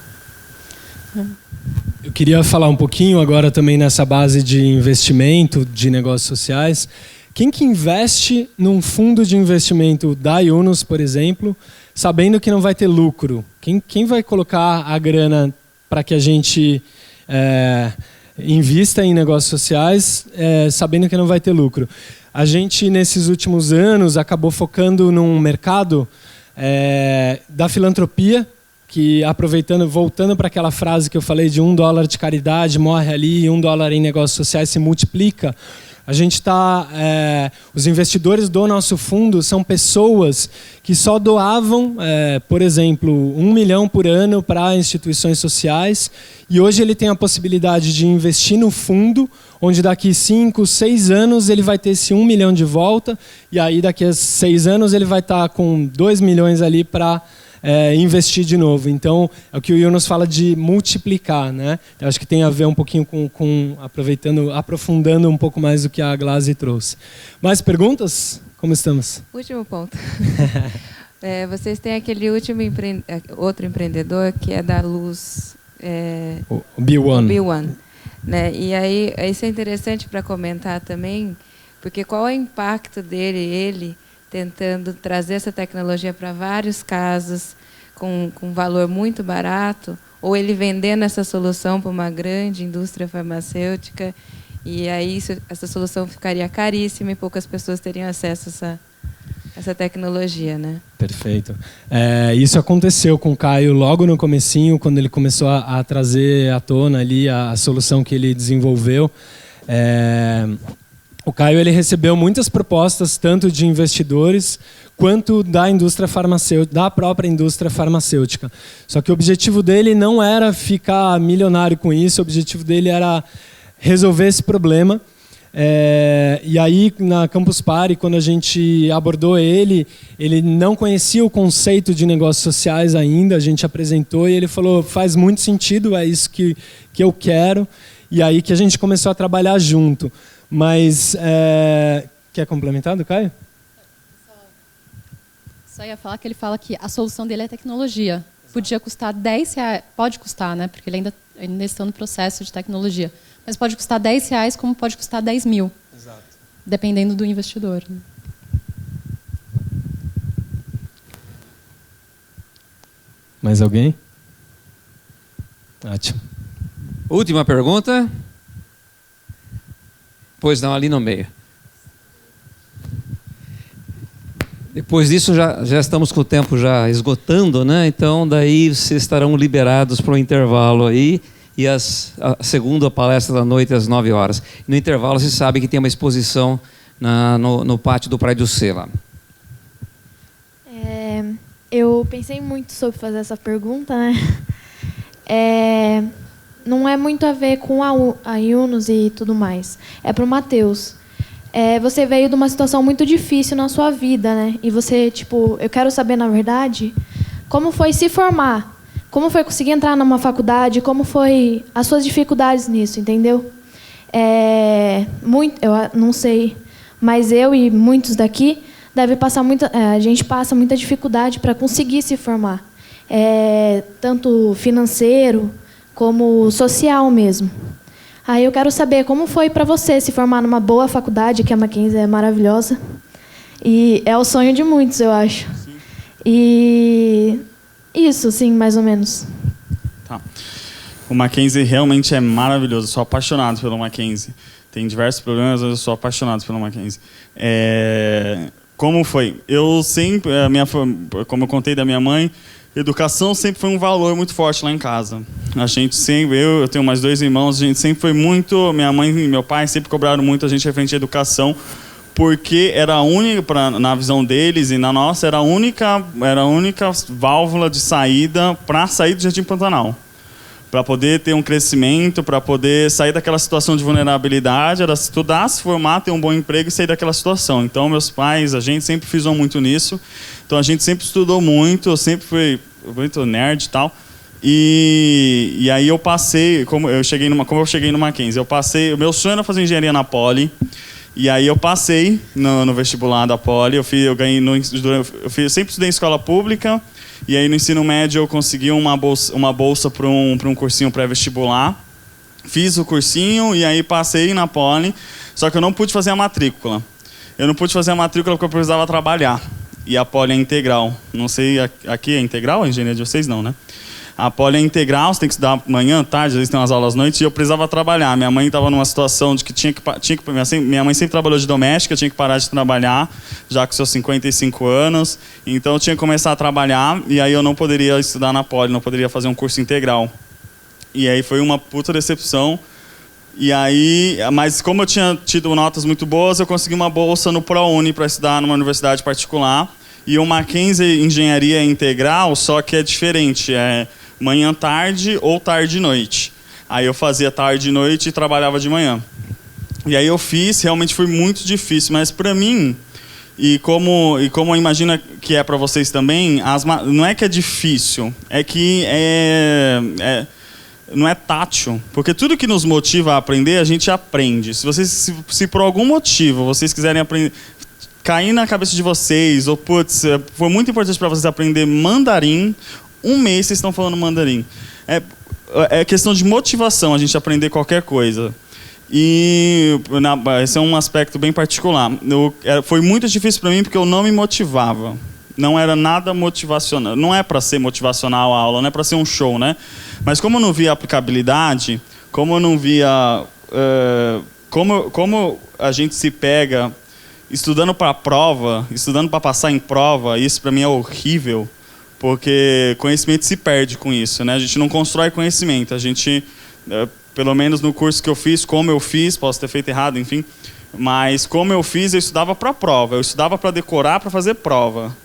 Speaker 2: Eu queria falar um pouquinho agora também nessa base de investimento de negócios sociais. Quem que investe num fundo de investimento da Yunus, por exemplo, sabendo que não vai ter lucro? Quem vai colocar a grana para que a gente invista em negócios sociais sabendo que não vai ter lucro. A gente, nesses últimos anos, acabou focando num mercado da filantropia, que voltando para aquela frase que eu falei de $1 de caridade morre ali e $1 em negócios sociais se multiplica. A gente os investidores do nosso fundo são pessoas que só doavam, por exemplo, $1 milhão por ano para instituições sociais, e hoje ele tem a possibilidade de investir no fundo, onde daqui 5, 6 anos ele vai ter esse $1 milhão de volta, e aí daqui a 6 anos ele vai estar com $2 milhões ali para investir de novo. Então, é o que o Yunus fala de multiplicar, né? Eu acho que tem a ver um pouquinho com aprofundando um pouco mais do que a Glaze trouxe. Mais perguntas? Como estamos?
Speaker 12: Último ponto. Vocês têm aquele outro empreendedor que é da luz...
Speaker 2: o B1.
Speaker 12: B1, né? E aí, isso é interessante para comentar também, porque qual é o impacto ele tentando trazer essa tecnologia para vários casos com valor muito barato, ou ele vendendo essa solução para uma grande indústria farmacêutica, e aí essa solução ficaria caríssima e poucas pessoas teriam acesso a essa tecnologia, né?
Speaker 2: Perfeito. Isso aconteceu com o Caio logo no comecinho, quando ele começou a trazer à tona ali a solução que ele desenvolveu. O Caio ele recebeu muitas propostas, tanto de investidores quanto da indústria farmacêutica, da própria indústria farmacêutica. Só que o objetivo dele não era ficar milionário com isso, o objetivo dele era resolver esse problema. E aí, na Campus Party, quando a gente abordou ele não conhecia o conceito de negócios sociais ainda, a gente apresentou e ele falou, faz muito sentido, é isso que eu quero. E aí que a gente começou a trabalhar junto. Mas, quer complementar do Caio?
Speaker 5: Só ia falar que ele fala que a solução dele é tecnologia. Podia custar R$10, pode custar, né? Porque ele ainda está no processo de tecnologia. Mas pode custar R$10 como pode custar 10 mil. Exato. Dependendo do investidor. Né?
Speaker 2: Mais alguém? Ótimo.
Speaker 1: Última pergunta. Pois não, ali no meio. Depois disso, já estamos com o tempo já esgotando, né? Então, daí vocês estarão liberados para o intervalo aí. E a segunda palestra da noite às 9 horas. No intervalo, você sabe que tem uma exposição no pátio do Praia do C lá.
Speaker 13: Eu pensei muito sobre fazer essa pergunta, né? Não é muito a ver com a Yunus e tudo mais. É para o Matheus. Você veio de uma situação muito difícil na sua vida, né? E você, eu quero saber, na verdade, como foi se formar. Como foi conseguir entrar numa faculdade? Como foi as suas dificuldades nisso, entendeu? Eu não sei, mas eu e muitos daqui devem passar a gente passa muita dificuldade para conseguir se formar, tanto financeiro como social mesmo. Aí eu quero saber como foi para você se formar numa boa faculdade, que a Mackenzie é maravilhosa e é o sonho de muitos, eu acho. Sim. E isso, sim, mais ou menos.
Speaker 4: Tá. O Mackenzie realmente é maravilhoso. Eu sou apaixonado pelo Mackenzie. Tem diversos programas, mas eu sou apaixonado pelo Mackenzie. Como foi? Eu sempre, como eu contei da minha mãe, educação sempre foi um valor muito forte lá em casa. A gente sempre, eu tenho mais 2 irmãos, a gente sempre foi muito, minha mãe e meu pai sempre cobraram muito a gente referente à educação, porque era a única, na visão deles e na nossa, era a única válvula de saída para sair do Jardim Pantanal. Para poder ter um crescimento, para poder sair daquela situação de vulnerabilidade, era estudar, se formar, ter um bom emprego e sair daquela situação. Então, meus pais, a gente sempre frisou muito nisso. Então, a gente sempre estudou muito, eu sempre fui muito nerd e tal. E aí eu passei, como eu cheguei no Mackenzie, o meu sonho era fazer engenharia na Poli. E aí eu passei no vestibular da Poli, eu sempre estudei em escola pública, e aí no ensino médio eu consegui uma bolsa para um cursinho pré-vestibular. Fiz o cursinho e aí passei na Poli, só que eu não pude fazer a matrícula. Eu não pude fazer a matrícula porque eu precisava trabalhar. E a Poli é integral. Não sei, aqui é integral a engenharia de vocês? Não, né? A poli é integral, você tem que estudar manhã, tarde, às vezes tem umas aulas à noite, e eu precisava trabalhar. Minha mãe estava numa situação de que tinha que minha mãe sempre trabalhou de doméstica, tinha que parar de trabalhar, já com seus 55 anos. Então eu tinha que começar a trabalhar, e aí eu não poderia estudar na poli, não poderia fazer um curso integral. E aí foi uma puta decepção. E aí, mas como eu tinha tido notas muito boas, eu consegui uma bolsa no ProUni para estudar numa universidade particular. E o Mackenzie Engenharia Integral, só que é diferente, é manhã, tarde ou tarde e noite. Aí eu fazia tarde e noite e trabalhava de manhã. E aí eu fiz, realmente foi muito difícil, mas para mim, e como eu imagino que é para vocês também, não é que é difícil, é que não é tátil, porque tudo que nos motiva a aprender, a gente aprende. Se por algum motivo vocês quiserem aprender, cair na cabeça de vocês, ou putz, foi muito importante para vocês aprender mandarim, 1 mês vocês estão falando mandarim. É questão de motivação a gente aprender qualquer coisa. E esse é um aspecto bem particular. Foi muito difícil para mim porque eu não me motivava. Não era nada motivacional. Não é para ser motivacional a aula, não é para ser um show, né? Mas como eu não via aplicabilidade, como eu não via... como a gente se pega estudando para a prova, estudando para passar em prova, isso para mim é horrível. Porque conhecimento se perde com isso, né? A gente não constrói conhecimento. A gente, pelo menos no curso que eu fiz, como eu fiz, posso ter feito errado, enfim. Mas como eu fiz, eu estudava para prova. Eu estudava para decorar, para fazer prova.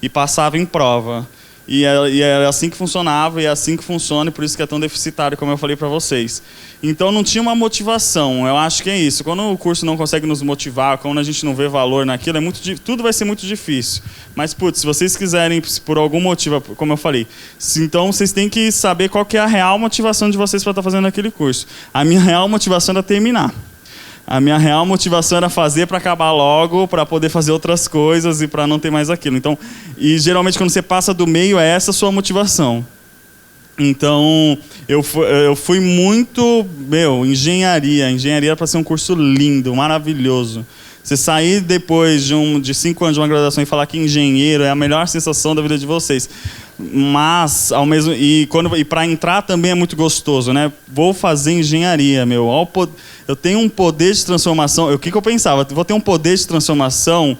Speaker 4: E passava em prova. E era assim que funcionava, e é assim que funciona, e por isso que é tão deficitário, como eu falei para vocês. Então não tinha uma motivação, eu acho que é isso. Quando o curso não consegue nos motivar, quando a gente não vê valor naquilo, tudo vai ser muito difícil. Mas, putz, se vocês quiserem, por algum motivo, como eu falei, então vocês têm que saber qual que é a real motivação de vocês para estar fazendo aquele curso. A minha real motivação era terminar. A minha real motivação era fazer para acabar logo, para poder fazer outras coisas e para não ter mais aquilo. Então, e geralmente quando você passa do meio, é essa a sua motivação. Então, eu fui muito... engenharia. Engenharia era para ser um curso lindo, maravilhoso. Você sair depois de 5 anos de uma graduação e falar que engenheiro é a melhor sensação da vida de vocês. Mas, e para entrar também é muito gostoso, né? Vou fazer engenharia, eu tenho um poder de transformação. O que eu pensava? Vou ter um poder de transformação,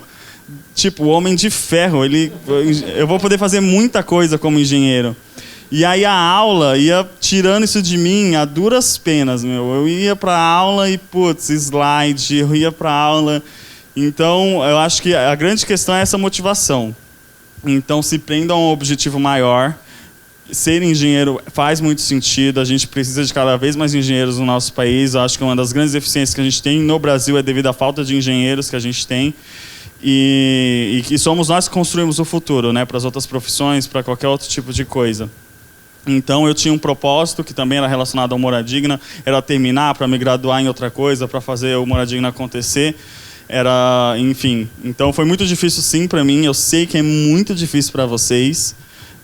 Speaker 4: tipo o Homem de Ferro. Eu vou poder fazer muita coisa como engenheiro. E aí a aula ia tirando isso de mim a duras penas, Eu ia para a aula e, slide, eu ia para a aula. Então, eu acho que a grande questão é essa motivação. Então, se prendam a um objetivo maior. Ser engenheiro faz muito sentido. A gente precisa de cada vez mais engenheiros no nosso país. Eu acho que uma das grandes deficiências que a gente tem no Brasil é devido à falta de engenheiros que a gente tem. E somos nós que construímos o futuro, né? Para as outras profissões, para qualquer outro tipo de coisa. Então eu tinha um propósito que também era relacionado ao Moradigna, era terminar para me graduar em outra coisa, para fazer o Moradigna acontecer. Enfim, então foi muito difícil sim para mim, eu sei que é muito difícil para vocês,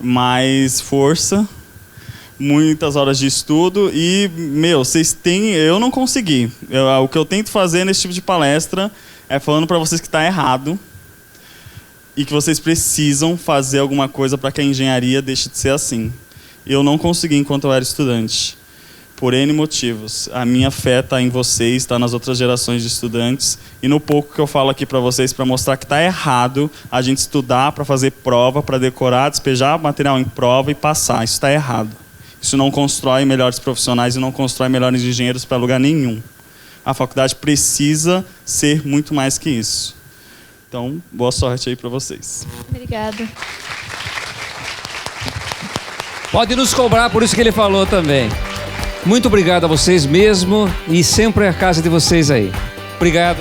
Speaker 4: mas força, muitas horas de estudo e, eu não consegui. O que eu tento fazer nesse tipo de palestra é falando para vocês que está errado e que vocês precisam fazer alguma coisa para que a engenharia deixe de ser assim. Eu não consegui enquanto eu era estudante, por N motivos. A minha fé está em vocês, está nas outras gerações de estudantes, e no pouco que eu falo aqui para vocês, para mostrar que está errado a gente estudar para fazer prova, para decorar, despejar material em prova e passar. Isso está errado. Isso não constrói melhores profissionais e não constrói melhores engenheiros para lugar nenhum. A faculdade precisa ser muito mais que isso. Então, boa sorte aí para vocês.
Speaker 13: Obrigada.
Speaker 1: Pode nos cobrar por isso que ele falou também. Muito obrigado a vocês mesmo e sempre a casa de vocês aí. Obrigado.